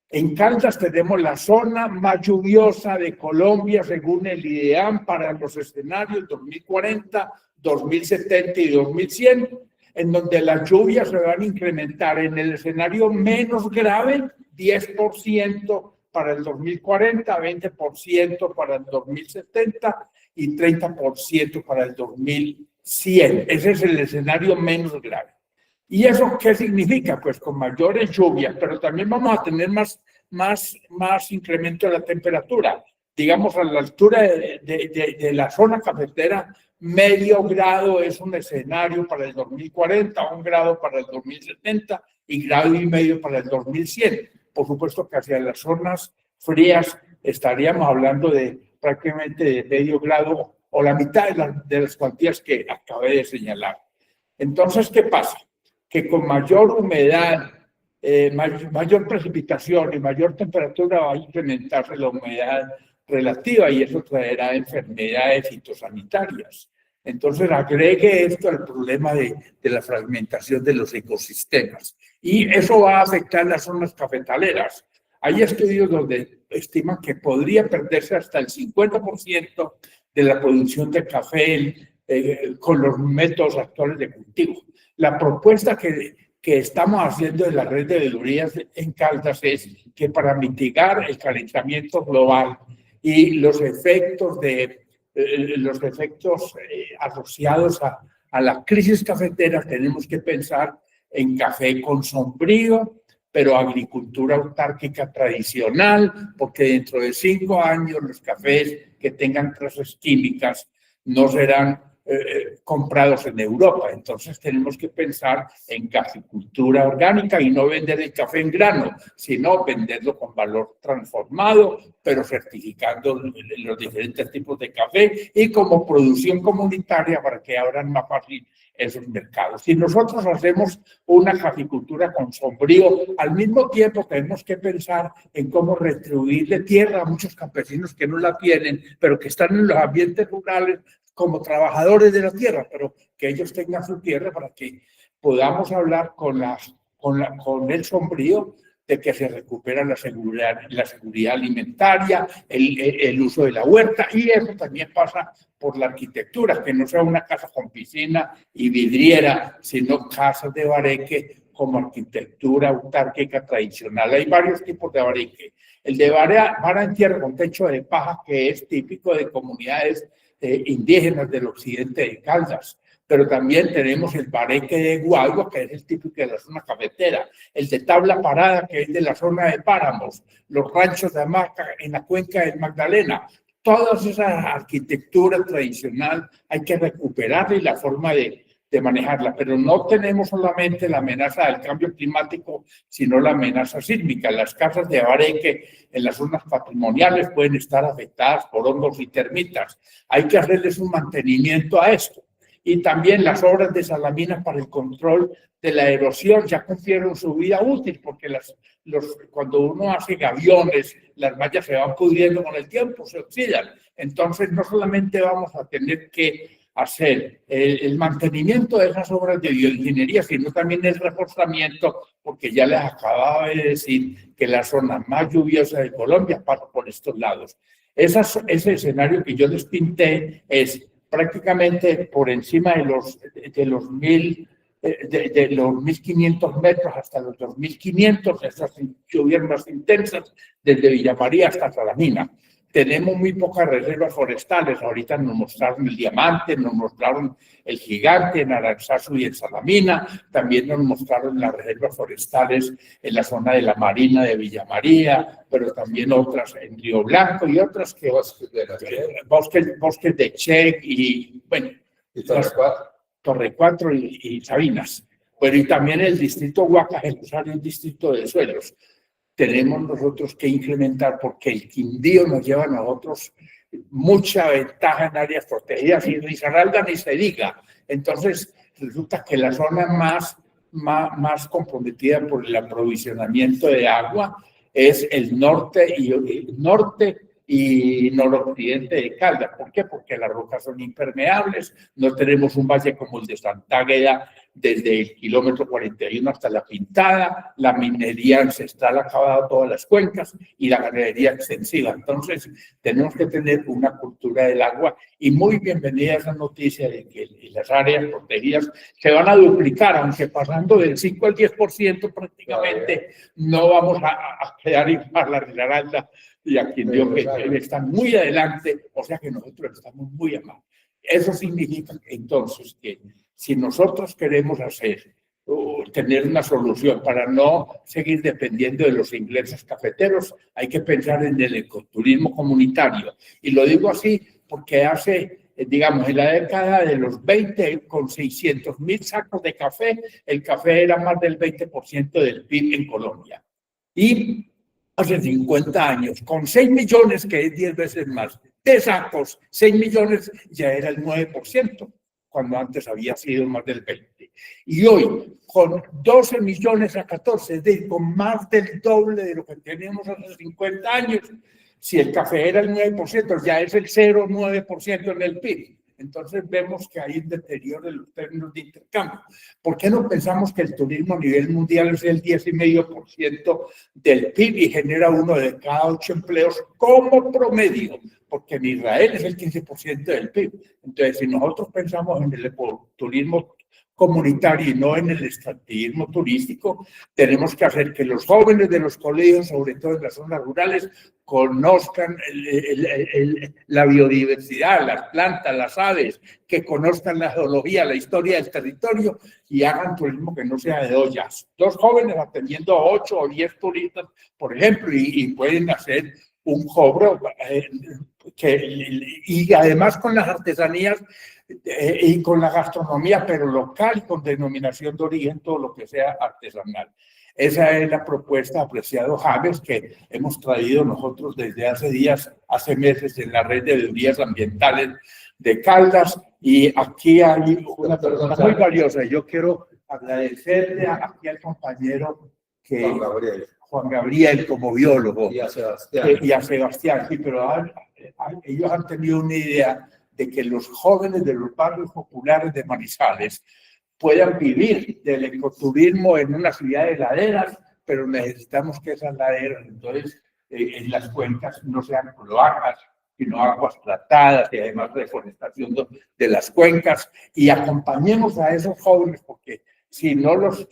En Caldas tenemos la zona más lluviosa de Colombia, según el IDEAM, para los escenarios 2040, 2070 y 2100, en donde las lluvias se van a incrementar en el escenario menos grave, 10% para el 2040, 20% para el 2070 y 30% para el 2100. Ese es el escenario menos grave. ¿Y eso qué significa? Pues con mayores lluvias, pero también vamos a tener más incremento de la temperatura. Digamos, a la altura de la zona cafetera, medio grado es un escenario para el 2040, 1 grado para el 2070 y grado y medio para el 2100. Por supuesto que hacia las zonas frías estaríamos hablando de prácticamente de medio grado o la mitad de las cuantías que acabé de señalar. Entonces, ¿qué pasa? Que con mayor humedad, mayor precipitación y mayor temperatura va a incrementarse la humedad relativa y eso traerá enfermedades fitosanitarias. Entonces, agregue esto al problema de la fragmentación de los ecosistemas. Y eso va a afectar las zonas cafetaleras. Hay estudios donde estiman que podría perderse hasta el 50% de la producción de café con los métodos actuales de cultivo. La propuesta que estamos haciendo en la red de veedurías en Caldas es que para mitigar el calentamiento global y los efectos asociados a la crisis cafetera, tenemos que pensar en café con sombrío, pero agricultura autárquica tradicional, porque dentro de 5 años los cafés que tengan trazas químicas no serán comprados en Europa. Entonces tenemos que pensar en caficultura orgánica y no vender el café en grano, sino venderlo con valor transformado, pero certificando los diferentes tipos de café y como producción comunitaria para que abran más fácil esos mercados. Si nosotros hacemos una caficultura con sombrío, al mismo tiempo tenemos que pensar en cómo retribuirle tierra a muchos campesinos que no la tienen, pero que están en los ambientes rurales como trabajadores de la tierra, pero que ellos tengan su tierra para que podamos hablar con el sombrío de que se recupera la seguridad alimentaria, el uso de la huerta, y eso también pasa por la arquitectura, que no sea una casa con piscina y vidriera, sino casas de bareque como arquitectura autárquica tradicional. Hay varios tipos de bareque. El de vara en tierra con techo de paja, que es típico de comunidades indígenas del occidente de Caldas, pero también tenemos el bareque de Guagua, que es el típico de la zona cafetera, el de tabla parada, que es de la zona de páramos, los ranchos de hamaca en la cuenca del Magdalena. Toda esa arquitectura tradicional hay que recuperarla y la forma de manejarla, pero no tenemos solamente la amenaza del cambio climático, sino la amenaza sísmica. Las casas de bareque en las zonas patrimoniales pueden estar afectadas por hongos y termitas. Hay que hacerles un mantenimiento a esto. Y también las obras de salaminas para el control de la erosión ya cumplieron su vida útil, porque cuando uno hace gaviones, las mallas se van pudriendo con el tiempo, se oxidan. Entonces, no solamente vamos a tener que hacer el mantenimiento de esas obras de bioingeniería, sino también el reforzamiento, porque ya les acababa de decir que la zona más lluviosa de Colombia pasa por estos lados. Ese escenario que yo les pinté es prácticamente por encima de los 1.500 metros hasta los 2.500, esas lluvias más intensas, desde Villa María hasta Salamina. Tenemos muy pocas reservas forestales. Ahorita nos mostraron el Diamante, nos mostraron el Gigante en Aranzazu y en Salamina. También nos mostraron las reservas forestales en la zona de la Marina de Villa María, pero también otras en Río Blanco y otras que bosques de Che y, bueno, Torre 4 y Sabinas. Bueno, y también el distrito Huaca, el distrito de suelos. Tenemos nosotros que incrementar, porque el Quindío nos lleva a nosotros mucha ventaja en áreas protegidas, y Risaralda ni se diga. Entonces, resulta que la zona más comprometida por el aprovisionamiento de agua es el norte y noroccidente de Caldas. ¿Por qué? Porque las rocas son impermeables, no tenemos un valle como el de Santa Águeda, desde el kilómetro 41 hasta La Pintada, la minería ancestral ha acabado todas las cuencas y la ganadería extensiva. Entonces, tenemos que tener una cultura del agua, y muy bienvenida esa noticia de que las áreas protegidas se van a duplicar, aunque pasando del 5 al 10% prácticamente, no vamos a quedar igual a Risaralda y a Quindío, que están muy adelante, o sea que nosotros estamos muy amados. Eso significa entonces que si nosotros queremos tener una solución para no seguir dependiendo de los ingleses cafeteros, hay que pensar en el ecoturismo comunitario. Y lo digo así porque digamos, en la década de los 20, con 600.000 sacos de café, el café era más del 20% del PIB en Colombia. Y hace 50 años, con 6 millones, que es 10 veces más, de sacos, 6 millones ya era el 9%, cuando antes había sido más del 20%. Y hoy, con 12 millones a 14, es decir, con más del doble de lo que teníamos hace 50 años, si el café era el 9%, ya es el 0,9% en el PIB. entonces vemos que hay un deterioro en los términos de intercambio. ¿Por qué no pensamos que el turismo a nivel mundial es el 10,5% del PIB y genera 1 de cada 8 empleos como promedio? Porque en Israel es el 15% del PIB. Entonces, si nosotros pensamos en el turismo comunitario y no en el extractivismo turístico, tenemos que hacer que los jóvenes de los colegios, sobre todo en las zonas rurales, conozcan la biodiversidad, las plantas, las aves, que conozcan la geología, la historia del territorio y hagan turismo que no sea de ollas. 2 jóvenes atendiendo a 8 o 10 turistas, por ejemplo, y pueden hacer un cobro y además con las artesanías y con la gastronomía, pero local, con denominación de origen, todo lo que sea artesanal. Esa es la propuesta, apreciado James, que hemos traído nosotros desde hace meses en la red de veedurías ambientales de Caldas, y aquí hay una persona muy valiosa. Yo quiero agradecerle aquí al compañero que Juan Gabriel como biólogo y a Sebastián, sí, pero ellos han tenido una idea de que los jóvenes de los barrios populares de Manizales puedan vivir del ecoturismo en una ciudad de laderas, pero necesitamos que esas laderas, entonces, en las cuencas no sean cloacas, sino aguas tratadas y además reforestación de las cuencas, y acompañemos a esos jóvenes, porque si no los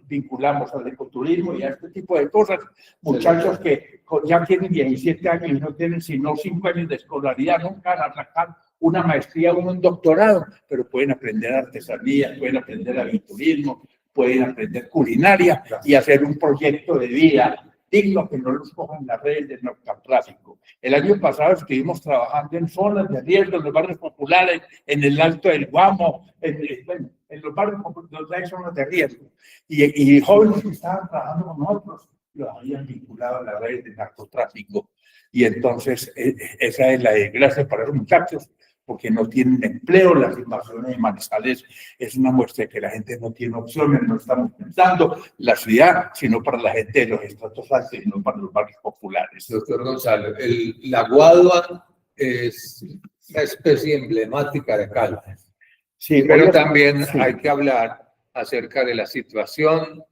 vinculamos al ecoturismo y a este tipo de cosas, muchachos que ya tienen 17 años y no tienen sino 5 años de escolaridad, nunca van a sacar una maestría o un doctorado, pero pueden aprender artesanía, pueden aprender aviturismo, pueden aprender culinaria y hacer un proyecto de vida digno que no los cojan las redes del narcotráfico. El año pasado estuvimos trabajando en zonas de riesgo, en los barrios populares, en el Alto del Guamo, en los barrios donde hay zonas de riesgo. Y jóvenes que estaban trabajando con nosotros los habían vinculado a las redes de narcotráfico. Y entonces esa es la desgracia para los muchachos, porque no tienen empleo. Las invasiones de Manizales es una muestra de que la gente no tiene opciones, no estamos pensando la ciudad, sino para la gente de los estratos altos y no para los barrios populares. Doctor Gonzalo, la guadua es una especie emblemática de Caldas, Sí, pero también sí. hay que hablar acerca de la situación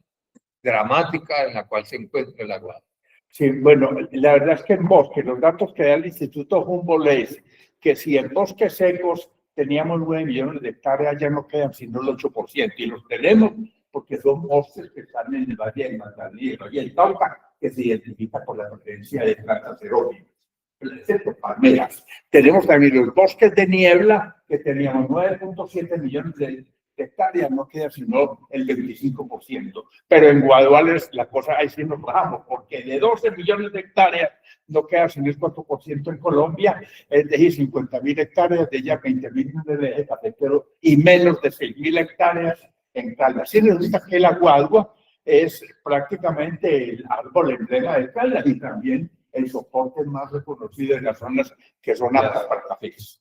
dramática en la cual se encuentra la guadua. Sí, bueno, la verdad es que en bosques, los datos que da el Instituto Humboldt es que si en bosques secos teníamos 9 millones de hectáreas, ya no quedan sino el 8%, y los tenemos porque son bosques que están en el Valle del Magdalena y el Valle del Cauca, que se identifica por la presencia de plantas xerófilas, excepto palmeras. Tenemos también los bosques de niebla, que teníamos 9.7 millones de hectáreas, no queda sino el 25%. Pero en Guaduales la cosa ahí sí nos bajamos, porque de 12 millones de hectáreas no queda sino el 4% en Colombia, es decir, 50.000 hectáreas, de ellas 20.000 de eje cafetero y menos de 6.000 hectáreas en Caldas. Sí, resulta que la guadua es prácticamente el árbol emblema de Caldas y también el soporte más reconocido en las zonas que son aptas para cafés.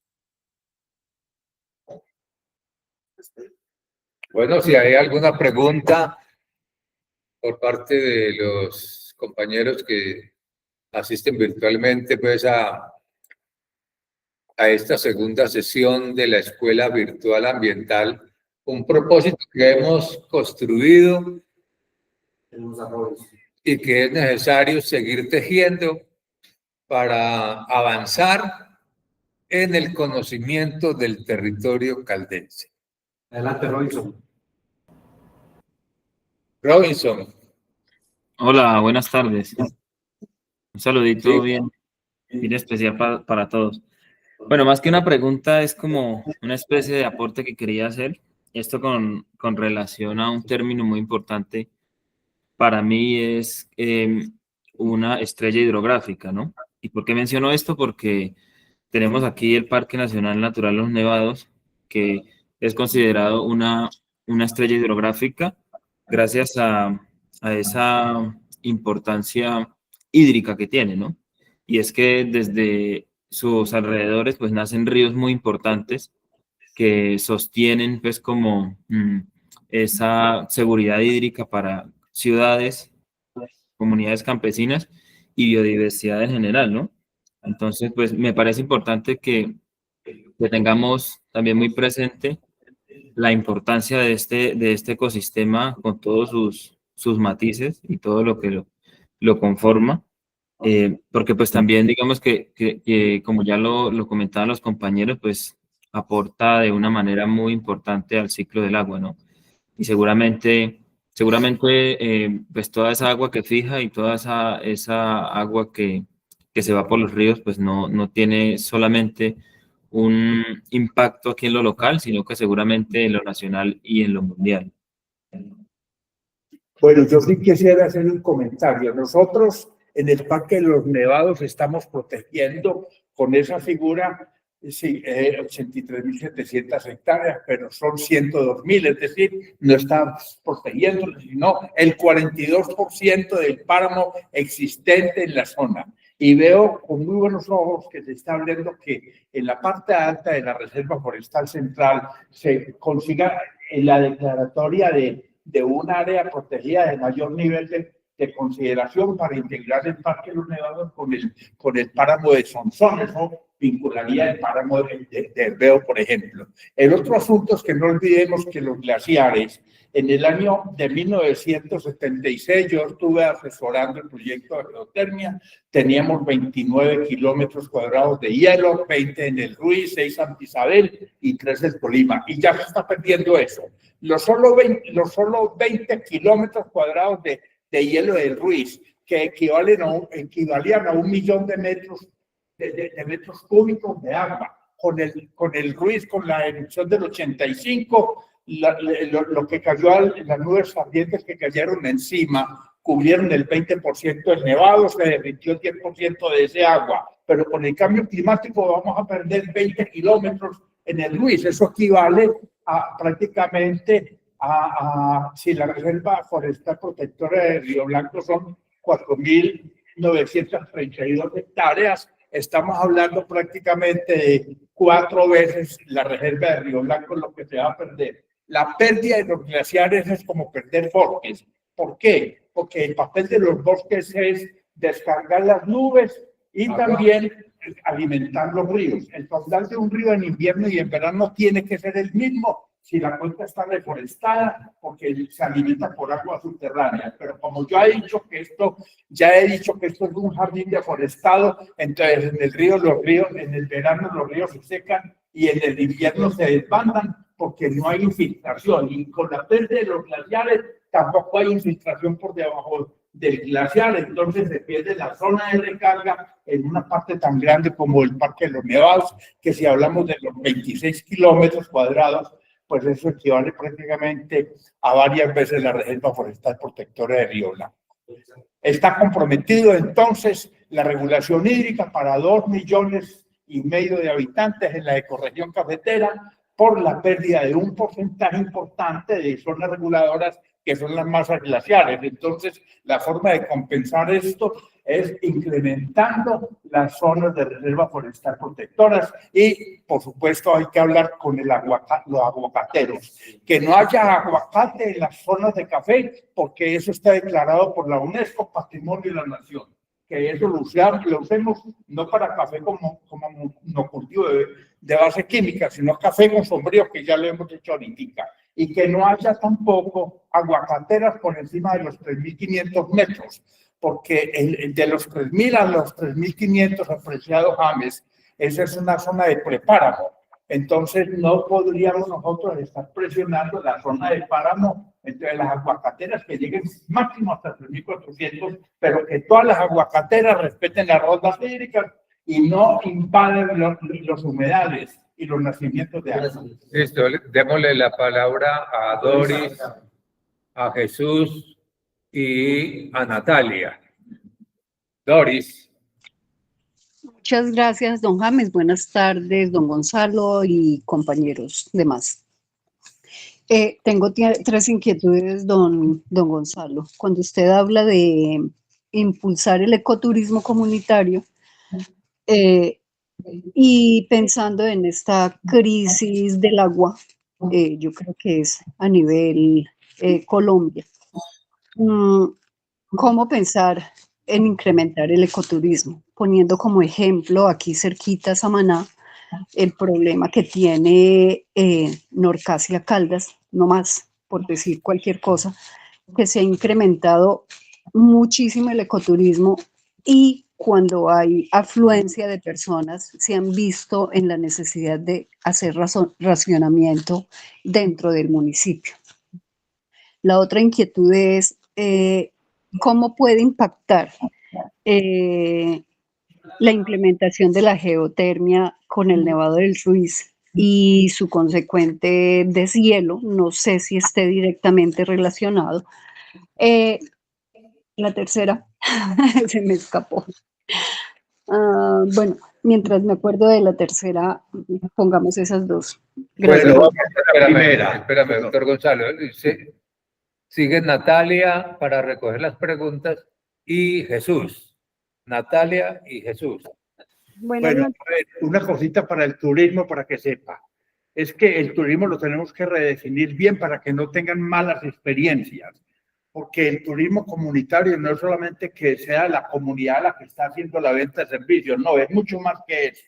Bueno, si hay alguna pregunta por parte de los compañeros que asisten virtualmente pues a esta segunda sesión de la Escuela Virtual Ambiental, un propósito que hemos construido y que es necesario seguir tejiendo para avanzar en el conocimiento del territorio caldense. Adelante, Robinson. Robinson. Hola, buenas tardes. Un saludito Sí. bien especial para todos. Bueno, más que una pregunta, es como una especie de aporte que quería hacer. Esto con relación a un término muy importante para mí es una estrella hidrográfica, ¿no? ¿Y por qué menciono esto? Porque tenemos aquí el Parque Nacional Natural Los Nevados, que es considerado una estrella hidrográfica gracias a esa importancia hídrica que tiene, ¿no? Y es que desde sus alrededores pues nacen ríos muy importantes que sostienen pues como esa seguridad hídrica para ciudades, comunidades campesinas y biodiversidad en general, ¿no? Entonces pues me parece importante que que tengamos también muy presente la importancia de este ecosistema con todos sus matices y todo lo que lo conforma, porque pues también digamos que como ya lo comentaban los compañeros, pues aporta de una manera muy importante al ciclo del agua, ¿no? Y seguramente pues toda esa agua que fija y toda esa agua que se va por los ríos, pues no tiene solamente un impacto aquí en lo local, sino que seguramente en lo nacional y en lo mundial. Bueno, yo sí quisiera hacer un comentario. Nosotros en el Parque de los Nevados estamos protegiendo con esa figura, sí, 83.700 hectáreas, pero son 102.000, es decir, no estamos protegiendo, sino el 42% del páramo existente en la zona. Y veo con muy buenos ojos que se está hablando que en la parte alta de la Reserva Forestal Central se consiga en la declaratoria de un área protegida de mayor nivel de consideración para integrar el Parque de los Nevados con el páramo de Sonsón. Eso vincularía el páramo de Herbeo, por ejemplo. El otro asunto es que no olvidemos que los glaciares, en el año de 1976, yo estuve asesorando el proyecto de geotermia, teníamos 29 kilómetros cuadrados de hielo, 20 en el Ruiz, 6 en Santa Isabel y 3 en Tolima, y ya se está perdiendo eso. Los solo 20 kilómetros cuadrados de hielo del Ruiz, que equivalían a 1 millón de metros cúbicos de agua. Con el Ruiz, con la erupción del 85, lo que cayó, las nubes ardientes que cayeron encima, cubrieron el 20% del nevado, se derritió el 10% de ese agua, pero con el cambio climático vamos a perder 20 kilómetros en el Ruiz. Eso equivale a prácticamente si la Reserva Forestal Protectora de Río Blanco son 4.932 hectáreas, estamos hablando prácticamente de 4 veces la Reserva de Río Blanco lo que se va a perder. La pérdida de los glaciares es como perder bosques. ¿Por qué? Porque el papel de los bosques es descargar las nubes y también alimentar los ríos. El caudal de un río en invierno y en verano tiene que ser el mismo si la cuenca está reforestada, porque se alimenta por agua subterránea. Pero como ya he dicho que esto es un jardín deforestado, entonces en el verano los ríos se secan y en el invierno se desbandan porque no hay infiltración. Y con la pérdida de los glaciares tampoco hay infiltración por debajo del glaciar, entonces se pierde la zona de recarga en una parte tan grande como el Parque de los Nevados, que si hablamos de los 26 kilómetros cuadrados, pues eso equivale prácticamente a varias veces la Reserva Forestal Protectora de Río Blanco. Está comprometido entonces la regulación hídrica para 2,5 millones de habitantes en la ecorregión cafetera por la pérdida de un porcentaje importante de zonas reguladoras que son las masas glaciares. Entonces, la forma de compensar esto es incrementando las zonas de reserva forestal protectoras y, por supuesto, hay que hablar con los aguacateros. Que no haya aguacate en las zonas de café, porque eso está declarado por la UNESCO Patrimonio de la Nación. Que eso lo usemos no para café como monocultivo de base química, sino café con sombrío, que ya lo hemos hecho ahorita. Y que no haya tampoco aguacateras por encima de los 3.500 metros, porque de los 3.000 a los 3.500, apreciado James, esa es una zona de prepáramo. Entonces no podríamos nosotros estar presionando la zona de páramo entre las aguacateras que lleguen máximo hasta 3.400, pero que todas las aguacateras respeten las rondas hídricas y no invaden los humedales y los nacimientos de agua. Listo, démosle la palabra a Doris, a Jesús y a Natalia. Doris. Muchas gracias, don James. Buenas tardes, don Gonzalo y compañeros demás. Tengo 3 inquietudes, don Gonzalo. Cuando usted habla de impulsar el ecoturismo comunitario y pensando en esta crisis del agua, yo creo que es a nivel Colombia. ¿Cómo pensar en incrementar el ecoturismo? Poniendo como ejemplo aquí cerquita Samaná, el problema que tiene Norcasia Caldas, no más por decir cualquier cosa, que se ha incrementado muchísimo el ecoturismo y cuando hay afluencia de personas se han visto en la necesidad de hacer racionamiento dentro del municipio. La otra inquietud es cómo puede impactar la implementación de la geotermia con el Nevado del Ruiz y su consecuente deshielo. No sé si esté directamente relacionado. La tercera, se me escapó. Bueno, mientras me acuerdo de la tercera, pongamos esas dos. Gracias. Bueno, Primera. espérame, doctor Gonzalo. Sigue Natalia para recoger las preguntas y Jesús. Natalia y Jesús. Bueno, Bueno, a ver, una cosita para el turismo, para que sepa. Es que el turismo lo tenemos que redefinir bien para que no tengan malas experiencias. Porque el turismo comunitario no es solamente que sea la comunidad la que está haciendo la venta de servicios, no, es mucho más que eso.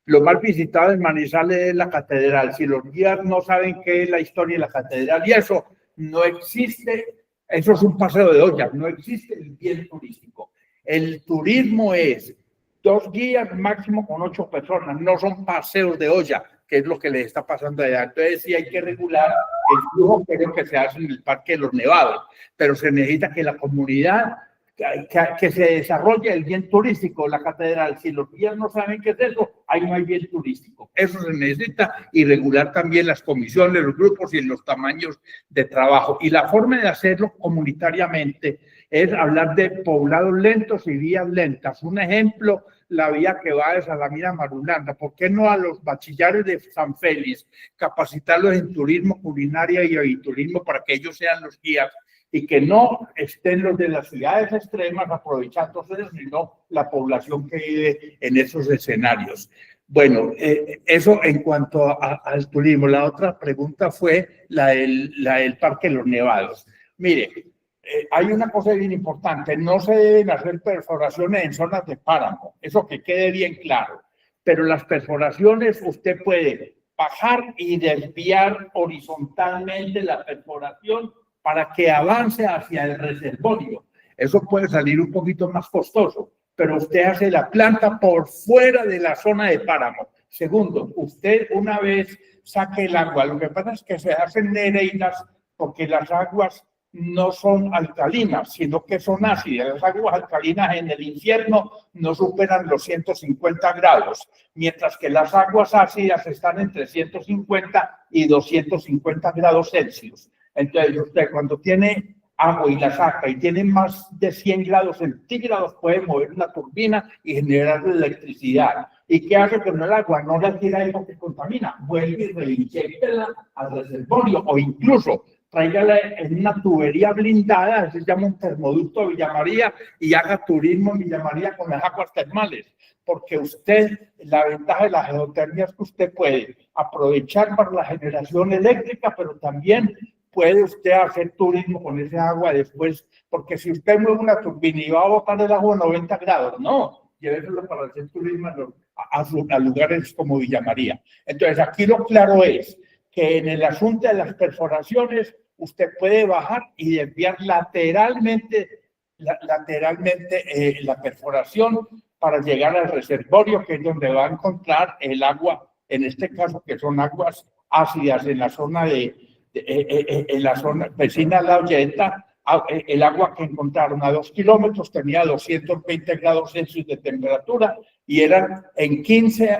Lo más visitado en Manizales es la catedral. Si los guías no saben qué es la historia de la catedral y eso no existe, eso es un paseo de ollas, no existe el bien turístico. El turismo es 2 guías máximo con 8 personas, no son paseos de olla, que es lo que les está pasando allá. Entonces sí hay que regular el flujo que se hace en el Parque de los Nevados, pero se necesita que la comunidad, que se desarrolle el bien turístico, la catedral. Si los guías no saben qué es eso, ahí no hay bien turístico. Eso se necesita, y regular también las comisiones, los grupos y los tamaños de trabajo. Y la forma de hacerlo comunitariamente es hablar de poblados lentos y vías lentas. Un ejemplo, la vía que va de Salamina a Marulanda. ¿Por qué no a los bachilleres de San Félix capacitarlos en turismo, culinaria y aviturismo para que ellos sean los guías y que no estén los de las ciudades extremas aprovechando eso, sino la población que vive en esos escenarios? Bueno, eso en cuanto al turismo. La otra pregunta fue la del Parque de los Nevados. Mire, hay una cosa bien importante, no se deben hacer perforaciones en zonas de páramo, eso que quede bien claro, pero las perforaciones usted puede bajar y desviar horizontalmente la perforación para que avance hacia el reservorio. Eso puede salir un poquito más costoso, pero usted hace la planta por fuera de la zona de páramo. Segundo, usted una vez saque el agua, lo que pasa es que se hacen nereidas porque las aguas no son alcalinas, sino que son ácidas. Las aguas alcalinas en el infierno no superan los 150 grados, mientras que las aguas ácidas están entre 150 y 250 grados Celsius. Entonces, usted cuando tiene agua y la saca y tiene más de 100 grados centígrados, puede mover una turbina y generar electricidad. ¿Y qué hace con el agua? No la tira ahí porque contamina, vuelve y reinyéctela al reservorio, o incluso tráigala en una tubería blindada, se llama un termoducto de Villa María, y haga turismo en Villa María con las aguas termales, porque usted, la ventaja de la geotermia es que usted puede aprovechar para la generación eléctrica, pero también puede usted hacer turismo con ese agua después, porque si usted mueve una turbina y va a botar el agua a 90 grados, no, lléveselo para hacer turismo a lugares como Villa María. Entonces, aquí lo claro es que en el asunto de las perforaciones, usted puede bajar y desviar lateralmente la perforación para llegar al reservorio, que es donde va a encontrar el agua, en este caso que son aguas ácidas en la zona en la zona vecina a la Olleta. El agua que encontraron a 2 kilómetros tenía 220 grados Celsius de temperatura y eran en 15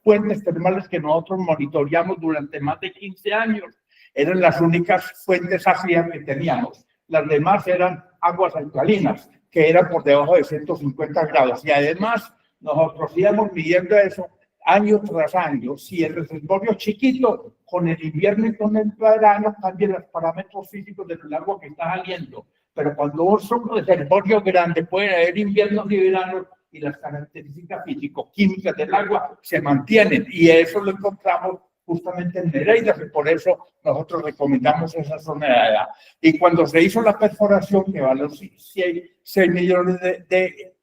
fuentes termales que nosotros monitoreamos durante más de 15 años. Eran las únicas fuentes ácidas que teníamos. Las demás eran aguas alcalinas, que eran por debajo de 150 grados. Y además, nosotros íbamos midiendo eso año tras año. Si el reservorio es chiquito, con el invierno y con el verano cambian los parámetros físicos del agua que está saliendo. Pero cuando es un reservorio grande, puede haber inviernos y veranos, y las características físico-químicas del agua se mantienen. Y eso lo encontramos justamente en Nereida, y por eso nosotros recomendamos esa zona de edad. Y cuando se hizo la perforación, que valió 6 millones de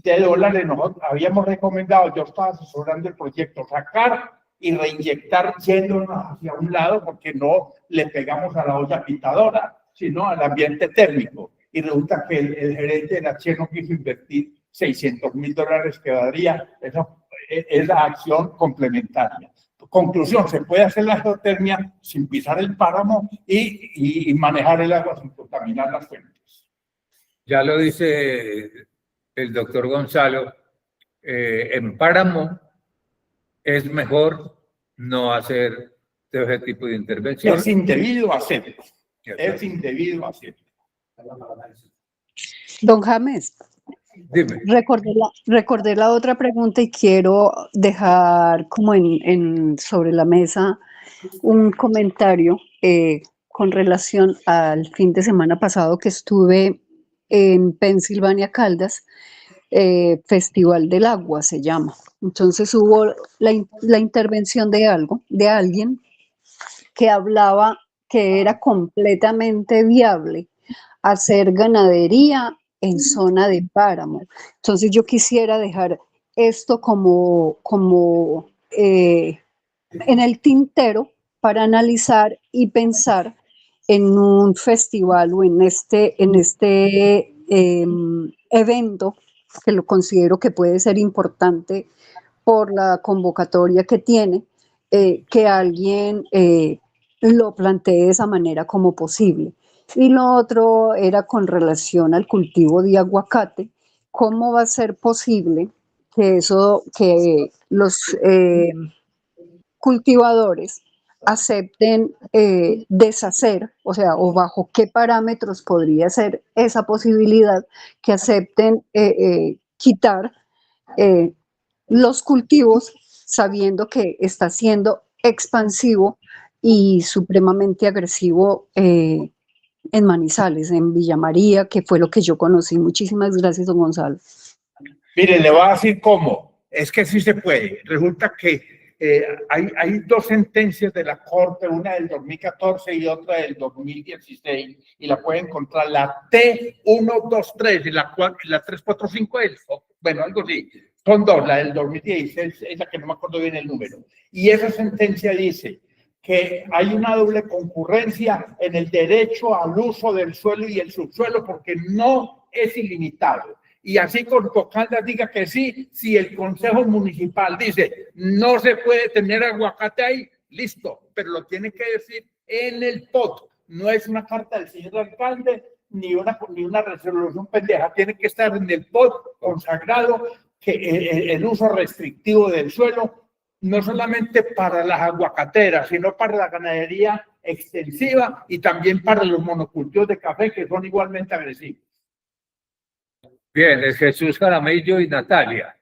de dólares. Nosotros habíamos recomendado, yo estaba asesorando el proyecto, sacar y reinyectar yéndonos hacia un lado porque no le pegamos a la olla pitadora, sino al ambiente térmico. Y resulta que el gerente de la Che no quiso invertir $600.000 que daría esa acción complementaria. Conclusión, se puede hacer la geotermia sin pisar el páramo y manejar el agua sin contaminar las fuentes. Ya lo dice el doctor Gonzalo, en páramo es mejor no hacer ese tipo de intervención. Es indebido hacerlo. Es indebido hacerlo. Don James, Dime. recordé la otra pregunta y quiero dejar como sobre la mesa un comentario con relación al fin de semana pasado que estuve en Pensilvania, Caldas, Festival del Agua se llama. Entonces hubo la intervención de alguien que hablaba que era completamente viable hacer ganadería en zona de páramo. Entonces yo quisiera dejar esto como en el tintero para analizar y pensar en un festival o en este evento que lo considero que puede ser importante por la convocatoria que tiene, que alguien lo plantee de esa manera como posible. Y lo otro era con relación al cultivo de aguacate, cómo va a ser posible que los cultivadores acepten deshacer, o sea, o bajo qué parámetros podría ser esa posibilidad que acepten quitar los cultivos sabiendo que está siendo expansivo y supremamente agresivo en Manizales, en Villa María, que fue lo que yo conocí. Muchísimas gracias, don Gonzalo. Mire, le voy a decir cómo. Es que sí se puede. Resulta que hay dos sentencias de la Corte, una del 2014 y otra del 2016, y la pueden encontrar, la T123 y la 345, bueno, algo así. Son dos, la del 2016, esa que no me acuerdo bien el número. Y esa sentencia dice que hay una doble concurrencia en el derecho al uso del suelo y el subsuelo porque no es ilimitado. Y así con Caldas diga que sí, si el Consejo Municipal dice no se puede tener aguacate ahí, listo, pero lo tiene que decir en el POT. No es una carta del señor alcalde ni una resolución pendeja, tiene que estar en el POT consagrado que el uso restrictivo del suelo no solamente para las aguacateras, sino para la ganadería extensiva y también para los monocultivos de café que son igualmente agresivos. Bien, es Jesús Jaramillo y Natalia.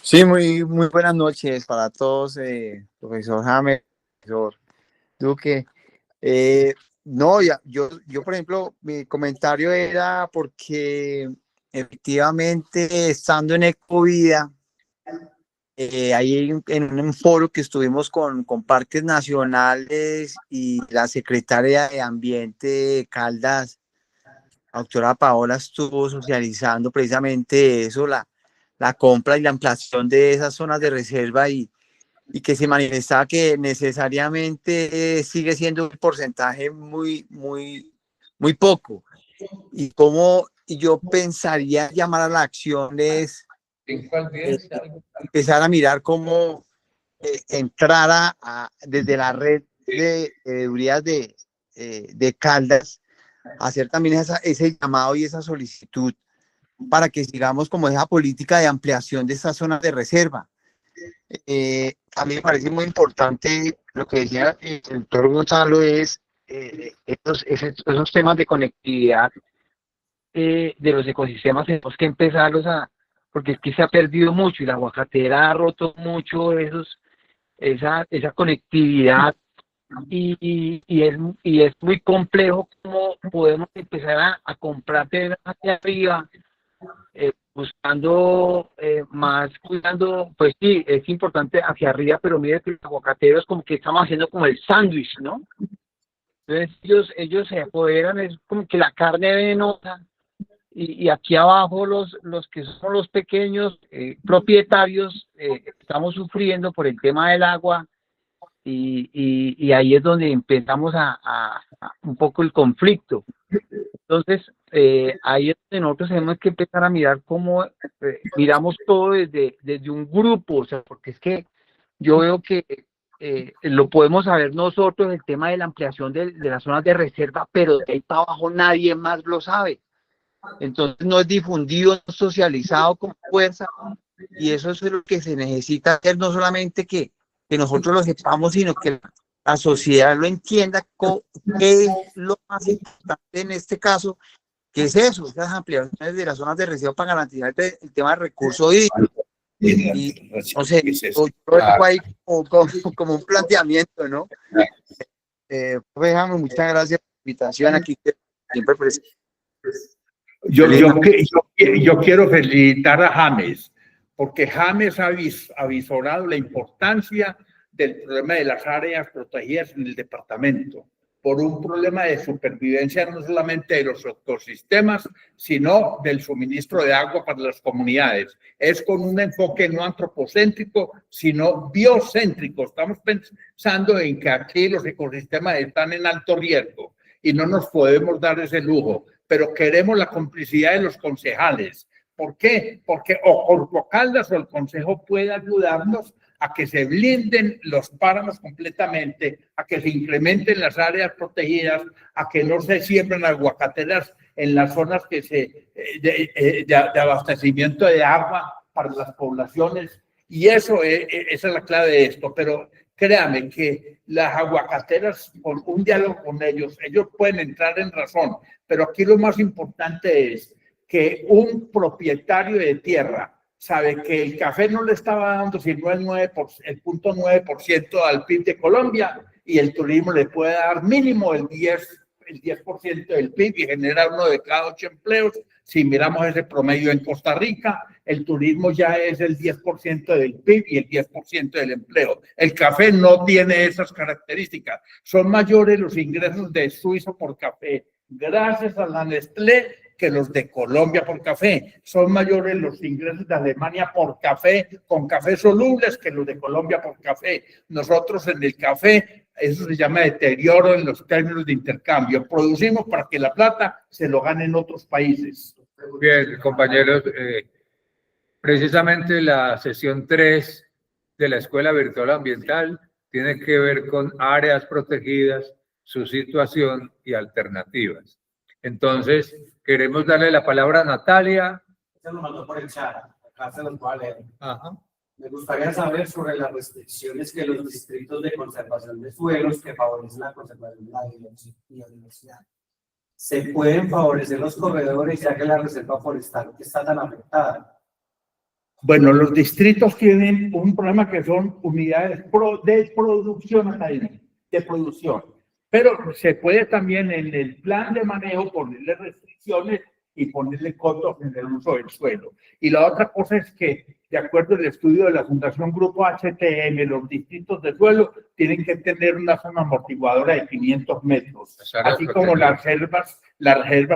Sí, muy buenas noches para todos, profesor James, profesor Duque. No, yo, por ejemplo, mi comentario era porque efectivamente estando en Ecovida, ahí en un foro que estuvimos con parques nacionales y la secretaria de Ambiente de Caldas, doctora Paola, estuvo socializando precisamente eso, la compra y la ampliación de esas zonas de reserva y que se manifestaba que necesariamente sigue siendo un porcentaje muy poco. Y como yo pensaría llamar a la acción es empezar a mirar cómo entrar desde la red de veedurías de Caldas, hacer también ese llamado y esa solicitud para que sigamos como esa política de ampliación de estas zonas de reserva. A mí me parece muy importante lo que decía el doctor Gonzalo, es esos temas de conectividad de los ecosistemas, tenemos que empezarlos porque es que se ha perdido mucho y la aguacatera ha roto mucho esa conectividad y es muy complejo cómo podemos empezar a comprar hacia arriba, buscando más, cuidando, pues sí, es importante hacia arriba, pero mire que los aguacateros como que estamos haciendo como el sándwich, ¿no? Entonces ellos se apoderan, es como que la carne venenosa y aquí abajo los que son los pequeños propietarios estamos sufriendo por el tema del agua y ahí es donde empezamos a un poco el conflicto. Entonces, ahí es donde nosotros tenemos que empezar a mirar cómo miramos todo desde un grupo, o sea, porque es que yo veo que lo podemos saber nosotros, el tema de la ampliación de las zonas de reserva, pero de ahí para abajo nadie más lo sabe. Entonces no es difundido, no es socializado con fuerza, y eso es lo que se necesita hacer, no solamente que nosotros lo sepamos, sino que la sociedad lo entienda, qué es lo más importante en este caso, que es eso, esas ampliaciones de las zonas de reserva para garantizar el tema de recursos hídricos. Y no sé, yo dejo ahí como un planteamiento, ¿no? Déjame, muchas gracias por la invitación aquí, siempre presente. Yo quiero felicitar a James, porque James ha avisorado la importancia del problema de las áreas protegidas en el departamento, por un problema de supervivencia no solamente de los ecosistemas, sino del suministro de agua para las comunidades. Es con un enfoque no antropocéntrico, sino biocéntrico. Estamos pensando en que aquí los ecosistemas están en alto riesgo y no nos podemos dar ese lujo, pero queremos la complicidad de los concejales. ¿Por qué? Porque o Corpo Caldas o el Consejo puede ayudarnos a que se blinden los páramos completamente, a que se incrementen las áreas protegidas, a que no se siembren aguacateras en las zonas que de abastecimiento de agua para las poblaciones. Y esa es la clave de esto. Pero créame que las aguacateras, con un diálogo con ellos pueden entrar en razón. Pero aquí lo más importante es que un propietario de tierra sabe que el café no le estaba dando sino el 0.9% al PIB de Colombia, y el turismo le puede dar mínimo el 10% del PIB y generar 1 de cada 8 empleos. Si miramos ese promedio en Costa Rica, el turismo ya es el 10% del PIB y el 10% del empleo. El café no tiene esas características. Son mayores los ingresos de Suiza por café, gracias a la Nestlé, que los de Colombia por café. Son mayores los ingresos de Alemania por café, con café solubles, que los de Colombia por café. Nosotros en el café, eso se llama deterioro en los términos de intercambio. Producimos para que la plata se lo ganen otros países. Bien, compañeros, precisamente la sesión 3 de la Escuela Virtual Ambiental tiene que ver con áreas protegidas, su situación y alternativas. Entonces, queremos darle la palabra a Natalia. Se lo mandó por el chat, acá se los voy a leer. Ajá. Me gustaría saber sobre las restricciones que los distritos de conservación de suelos que favorecen la conservación de la biodiversidad. ¿Se pueden favorecer los corredores ya que la reserva forestal está tan afectada? Bueno, los distritos tienen un problema que son unidades de producción académica, de producción. Pero se puede también en el plan de manejo ponerle restricciones y ponerle cotos en el uso del suelo. Y la otra cosa es que, de acuerdo al estudio de la Fundación Grupo HTM, los distritos de suelo tienen que tener una zona amortiguadora de 500 metros. Así como las reservas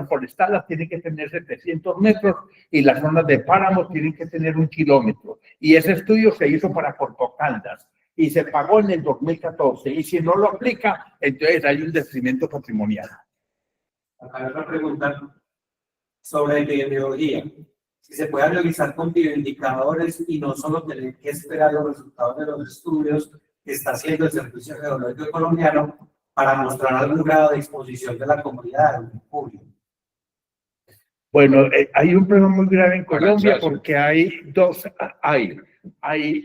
forestales tienen que tener 700 metros y las zonas de páramos tienen que tener 1 kilómetro. Y ese estudio se hizo para Corpo Caldas y se pagó en el 2014. Y si no lo aplica, entonces hay un detrimento patrimonial. Acá hay otra pregunta sobre epidemiología. Si se puede realizar con bioindicadores y no solo tener que esperar los resultados de los estudios que está haciendo el Servicio Geológico Colombiano para mostrar algún grado de exposición de la comunidad al público. Bueno, hay un problema muy grave en Colombia porque hay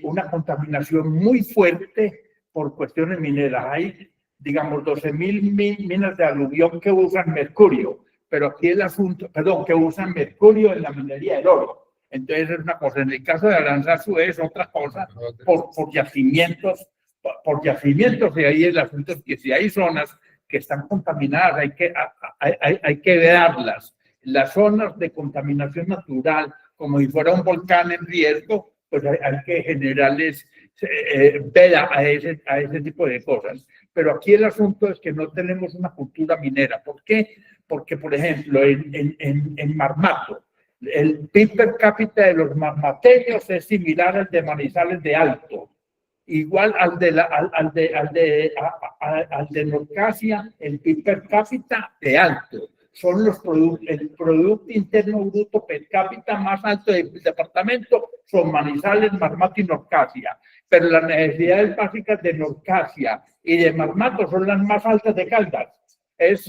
una contaminación muy fuerte por cuestiones mineras. Hay, digamos, 12.000 minas de aluvión que usan mercurio, pero aquí el asunto, que usan mercurio en la minería del oro. Entonces es una cosa. En el caso de Aranzazu es otra cosa por yacimientos, y ahí el asunto es que si hay zonas que están contaminadas, hay que vedarlas. Las zonas de contaminación natural, como si fuera un volcán en riesgo, pues hay que generarles veda a ese tipo de cosas. Pero aquí el asunto es que no tenemos una cultura minera. ¿Por qué? porque por ejemplo, en Marmato, el PIB per cápita de los marmateños es similar al de Manizales de Alto, igual al de Norcasia, el PIB per cápita de Alto. Son el Producto Interno Bruto per cápita más alto del departamento, son Manizales, Marmato y Norcasia. Pero las necesidades básicas de Norcasia y de Marmato son las más altas de Caldas.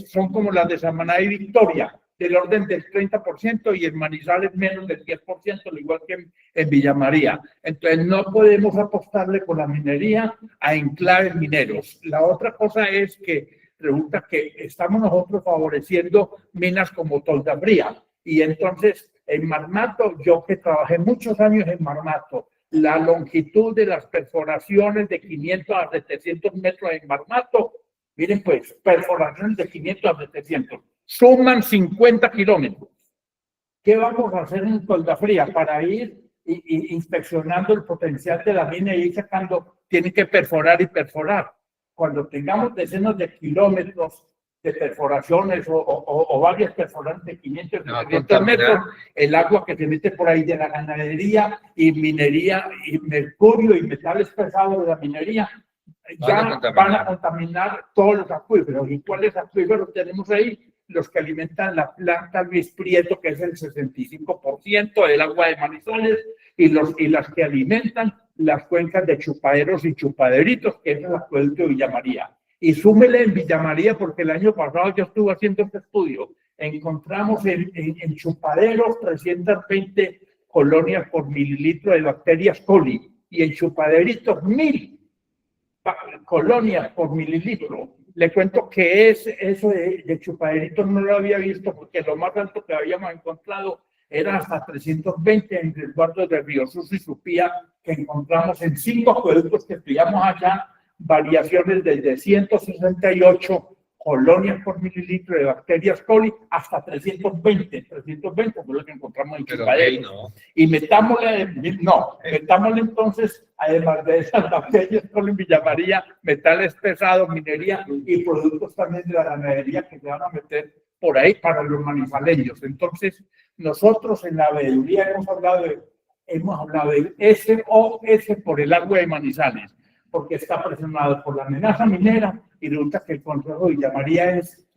Son como las de Samaná y Victoria, del orden del 30%, y en Manizales menos del 10%, al igual que en Villa María. Entonces no podemos apostarle con la minería a enclaves mineros. La otra cosa es que resulta que estamos nosotros favoreciendo minas como Tolda Fría, y entonces en Marmato, yo que trabajé muchos años en Marmato, la longitud de las perforaciones de 500 a 700 metros en Marmato, miren pues, perforaciones de 500 a 700, suman 50 kilómetros. ¿Qué vamos a hacer en Tolda Fría para ir inspeccionando el potencial de la mina y ir sacando? Tienen que perforar y perforar. Cuando tengamos decenas de kilómetros de perforaciones o varias perforaciones de 500 a 700 metros, el agua que se mete por ahí de la ganadería y minería y mercurio y metales pesados de la minería ya van a contaminar todos los acuíferos. ¿Y cuáles acuíferos tenemos ahí? Los que alimentan la planta Luis Prieto, que es el 65% del agua de Manizales, y las que alimentan las cuencas de Chupaderos y Chupaderitos, que es el acueducto de Villa María. Y súmele en Villa María, porque el año pasado yo estuve haciendo este estudio. Encontramos en Chupaderos 320 colonias por mililitro de bacterias coli, y en Chupaderitos 1000 colonias por mililitro. Le cuento que eso de Chupaderitos no lo había visto, porque lo más alto que habíamos encontrado era hasta 320 en el resguardo de Río Sucio y Supía, que encontramos en 5 acueductos que estudiamos allá, variaciones desde 168 colonias por mililitro de bacterias coli hasta 320 fue lo que encontramos en Chupadero. Y metámosle entonces, además de esas bacterias coli en Villa María, metales pesados, minería y productos también de la ganadería que se van a meter por ahí para los manizaleños. Entonces, nosotros en la veeduría hemos hablado de SOS por el agua de Manizales, porque está presionado por la amenaza minera, y resulta que el Consejo de Villa María es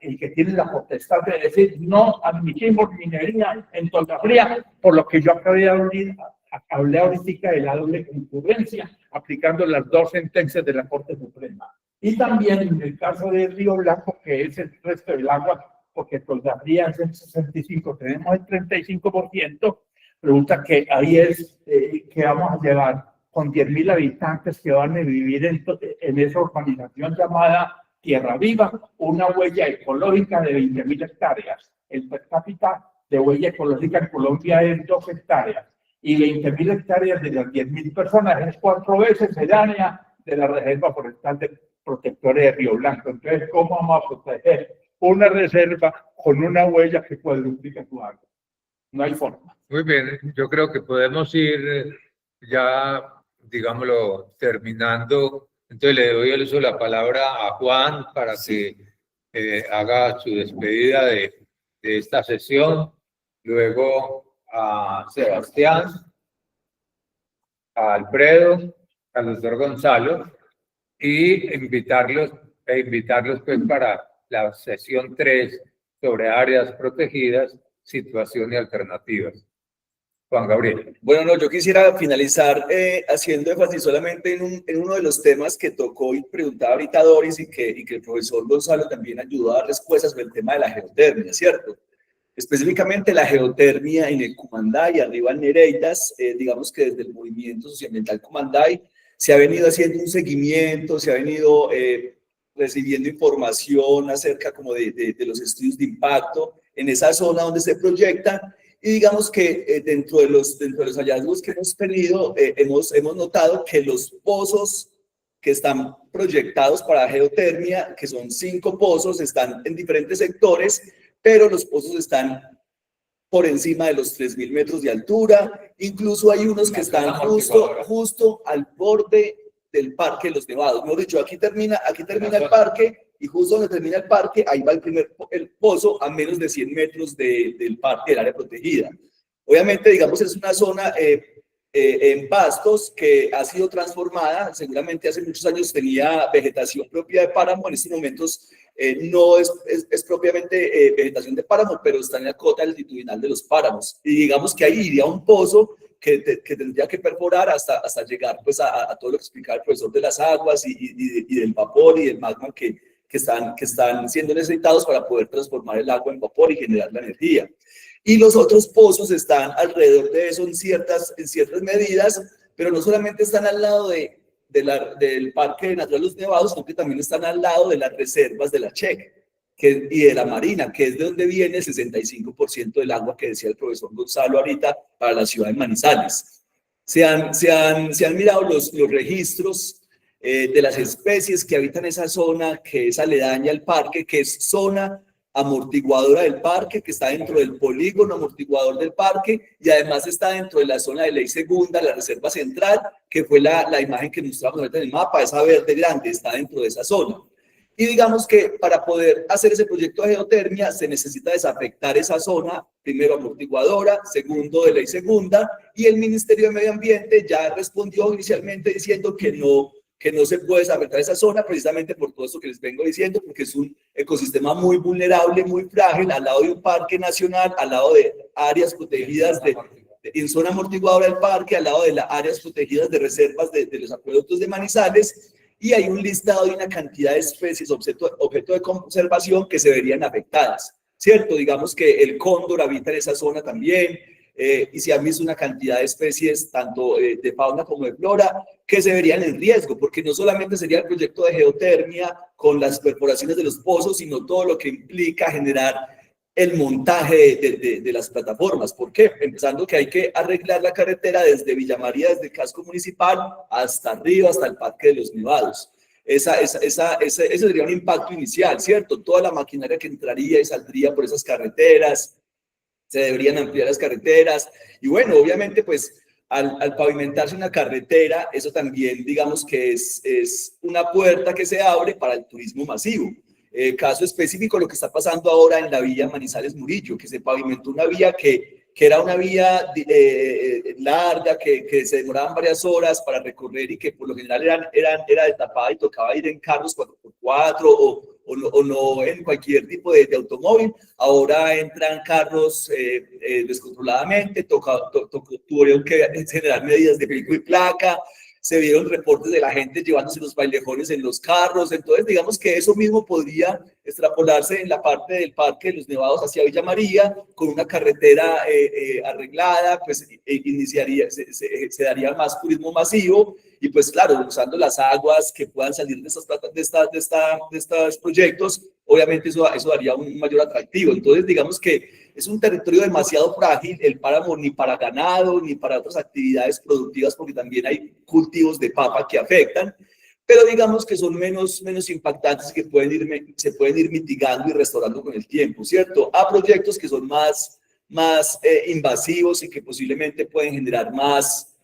el que tiene la potestad de decir no admitimos minería en Tolda Fría, por lo que yo hablé ahorita de la doble concurrencia, aplicando las 2 sentencias de la Corte Suprema. Y también en el caso de Río Blanco, que es el resto del agua, porque Tolda Fría es el 65%, tenemos el 35%, resulta que ahí es que vamos a llevar con 10.000 habitantes que van a vivir en esa urbanización llamada Tierra Viva, una huella ecológica de 20.000 hectáreas. El per cápita de huella ecológica en Colombia es 2 hectáreas, y 20.000 hectáreas de las 10.000 personas es 4 veces el área de la Reserva Forestal de Protectores de Río Blanco. Entonces, ¿cómo vamos a proteger una reserva con una huella que cuadruplica su agua? No hay forma. Muy bien, yo creo que podemos ir ya, digámoslo, terminando. Entonces le doy el uso de la palabra a Juan para que haga su despedida de esta sesión, luego a Sebastián, a Alfredo, al doctor Gonzalo, y invitarlos pues para la sesión 3 sobre áreas protegidas, situación y alternativas. Juan Gabriel. Bueno, no, yo quisiera finalizar haciendo énfasis solamente en uno de los temas que tocó y preguntaba ahorita Doris, y que el profesor Gonzalo también ayudó a dar respuestas sobre el tema de la geotermia, ¿cierto? Específicamente la geotermia en el Cumanday, arriba en Nereidas, digamos que desde el movimiento socioambiental Cumanday se ha venido haciendo un seguimiento, se ha venido recibiendo información acerca como de los estudios de impacto en esa zona donde se proyecta. Y digamos que dentro de los hallazgos que hemos tenido, hemos notado que los pozos que están proyectados para geotermia, que son 5 pozos, están en diferentes sectores, pero los pozos están por encima de los 3.000 metros de altura. Incluso hay unos que están justo al borde del Parque de los Nevados. Mejor dicho, aquí termina el parque y justo donde termina el parque, ahí va el pozo a menos de 100 metros del parque, del área protegida. Obviamente, digamos, es una zona en pastos que ha sido transformada, seguramente hace muchos años tenía vegetación propia de páramo, en estos momentos no es propiamente vegetación de páramo, pero está en la cota altitudinal de los páramos. Y digamos que ahí iría un pozo que tendría que perforar hasta llegar pues, a todo lo que explicaba el profesor de las aguas y del vapor y del magma que están siendo necesitados para poder transformar el agua en vapor y generar la energía. Y los otros pozos están alrededor de eso en ciertas medidas, pero no solamente están al lado del Parque Natural Los Nevados, sino que también están al lado de las reservas de la Checa y de la Marina, que es de donde viene el 65% del agua que decía el profesor Gonzalo ahorita para la ciudad de Manizales. Se han mirado los registros de las especies que habitan esa zona, que es aledaña al parque, que es zona amortiguadora del parque, que está dentro del polígono amortiguador del parque y además está dentro de la zona de ley segunda, la reserva central, que fue la imagen que mostramos ahorita en el mapa, esa verde grande está dentro de esa zona. Y digamos que para poder hacer ese proyecto de geotermia se necesita desafectar esa zona, primero amortiguadora, segundo de ley segunda, y el Ministerio de Medio Ambiente ya respondió inicialmente diciendo que no se puede desafectar esa zona precisamente por todo esto que les vengo diciendo, porque es un ecosistema muy vulnerable, muy frágil, al lado de un parque nacional, al lado de áreas protegidas en zona amortiguadora del parque, al lado de las áreas protegidas de reservas de los acueductos de Manizales, y hay un listado de una cantidad de especies objeto de conservación que se verían afectadas, ¿cierto? Digamos que el cóndor habita en esa zona también, y se han visto una cantidad de especies, tanto de fauna como de flora, que se verían en riesgo, porque no solamente sería el proyecto de geotermia con las perforaciones de los pozos, sino todo lo que implica generar el montaje de las plataformas. ¿Por qué? Empezando que hay que arreglar la carretera desde Villa María, desde el casco municipal, hasta arriba, hasta el Parque de los Nevados. Ese sería un impacto inicial, ¿cierto? Toda la maquinaria que entraría y saldría por esas carreteras, se deberían ampliar las carreteras, y bueno, obviamente, pues, al pavimentarse una carretera, eso también, digamos que es una puerta que se abre para el turismo masivo. Caso específico, lo que está pasando ahora en la vía Manizales Murillo, que se pavimentó una vía que era una vía larga, que se demoraban varias horas para recorrer y que por lo general era destapada y tocaba ir en carros 4x4 o no en cualquier tipo de automóvil. Ahora entran carros descontroladamente, tuvieron que generar medidas de pico y placa, se vieron reportes de la gente llevándose los bailejones en los carros. Entonces, digamos que eso mismo podría extrapolarse en la parte del Parque de los Nevados hacia Villa María, con una carretera arreglada, pues se daría más turismo masivo, y pues claro, usando las aguas que puedan salir de estos proyectos, obviamente eso daría un mayor atractivo. Entonces, digamos que es un territorio demasiado frágil, el páramo, ni para ganado, ni para otras actividades productivas, porque también hay cultivos de papa que afectan, pero digamos que son menos impactantes, que se pueden ir mitigando y restaurando con el tiempo, ¿cierto? A proyectos que son más invasivos y que posiblemente pueden generar más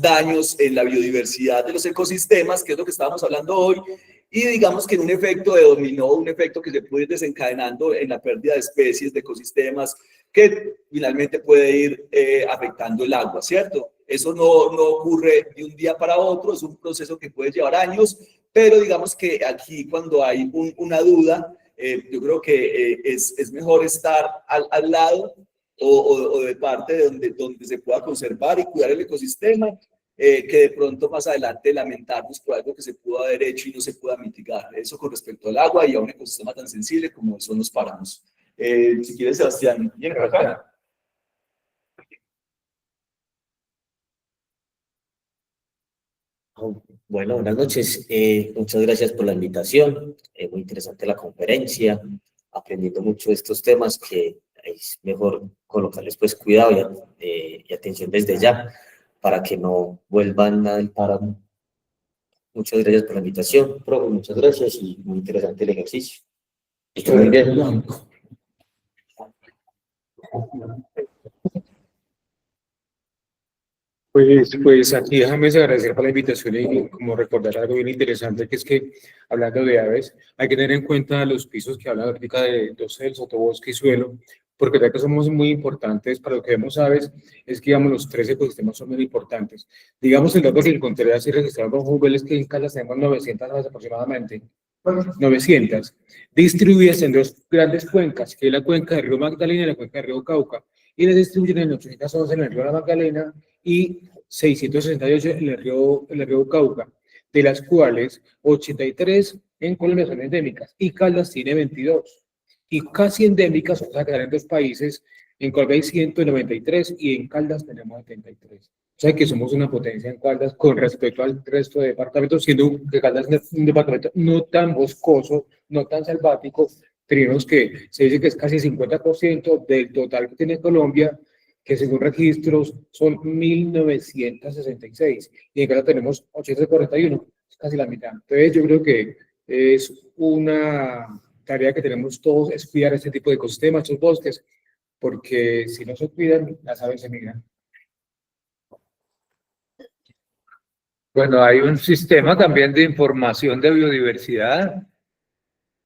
daños en la biodiversidad de los ecosistemas, que es lo que estábamos hablando hoy, y digamos que en un efecto de dominó, un efecto que se puede ir desencadenando en la pérdida de especies, de ecosistemas, que finalmente puede ir afectando el agua, ¿cierto? Eso no ocurre de un día para otro, es un proceso que puede llevar años, pero digamos que aquí, cuando hay una duda, yo creo que es mejor estar al lado o de parte de donde se pueda conservar y cuidar el ecosistema, que de pronto más adelante lamentarnos por algo que se pudo haber hecho y no se pueda mitigar. Eso con respecto al agua y a un ecosistema tan sensible como son los páramos. Si quieres, Sebastián. Bien, gracias. Bueno, buenas noches. Muchas gracias por la invitación. Muy interesante la conferencia, aprendiendo mucho de estos temas que es mejor colocarles pues cuidado y atención desde ya para que no vuelvan al páramo. Muchas gracias por la invitación, profe, muchas gracias, y muy interesante el ejercicio. Estoy muy bien. Pues aquí déjame agradecer por la invitación y como recordar algo bien interesante, que es que hablando de aves, hay que tener en cuenta los pisos que hablan ahorita de el sotobosque y suelo, porque ya que somos muy importantes para lo que vemos aves, es que digamos los tres ecosistemas son muy importantes. Digamos el dato que encontré así registrado con Google es que en Caldas tenemos 900 aves aproximadamente, 900, distribuidas en dos grandes cuencas, que es la cuenca del río Magdalena y la cuenca del río Cauca, y las distribuyen en 811 en el río de la Magdalena y 668 en el río Cauca, de las cuales 83 en Colombia son endémicas y Caldas tiene 22. Y casi endémicas, o sea, que están en dos países, en Colombia hay 193 y en Caldas tenemos 73. O sea que somos una potencia en Caldas con respecto al resto de departamentos, siendo que Caldas es un departamento no tan boscoso, no tan selvático. Tenemos que se dice que es casi 50% del total que tiene Colombia, que según registros son 1966, y en Caldas tenemos 841, es casi la mitad. Entonces yo creo que es una tarea que tenemos todos, es cuidar este tipo de ecosistemas, estos bosques, porque si no se cuidan, las aves emigran. Bueno, hay un sistema también de información de biodiversidad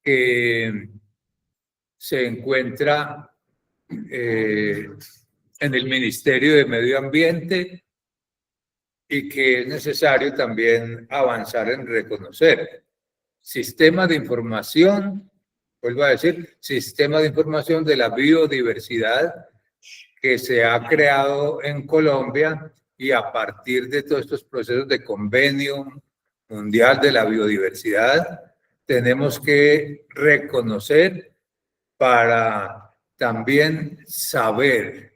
que se encuentra en el Ministerio de Medio Ambiente y que es necesario también avanzar en reconocer. Sistema de información, vuelvo a decir, sistema de información de la biodiversidad que se ha creado en Colombia y a partir de todos estos procesos de convenio mundial de la biodiversidad, tenemos que reconocer para también saber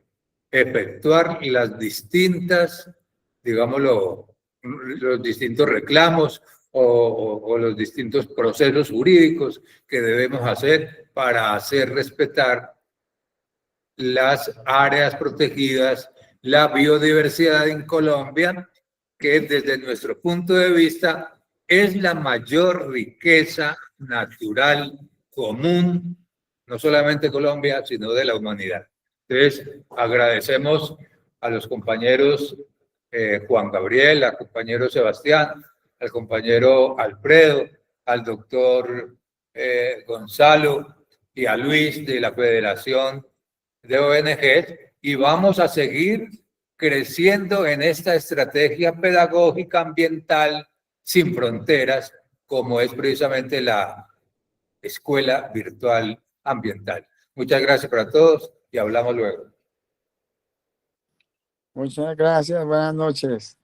efectuar las distintas, digámoslo, los distintos reclamos o los distintos procesos jurídicos que debemos hacer para hacer respetar las áreas protegidas, la biodiversidad en Colombia, que desde nuestro punto de vista es la mayor riqueza natural común, no solamente de Colombia, sino de la humanidad. Entonces, agradecemos a los compañeros Juan Gabriel, al compañero Sebastián, al compañero Alfredo, al doctor Gonzalo y a Luis de la Federación de ONGs, y vamos a seguir creciendo en esta estrategia pedagógica ambiental sin fronteras, como es precisamente la Escuela Virtual Ambiental. Muchas gracias para todos y hablamos luego. Muchas gracias, buenas noches.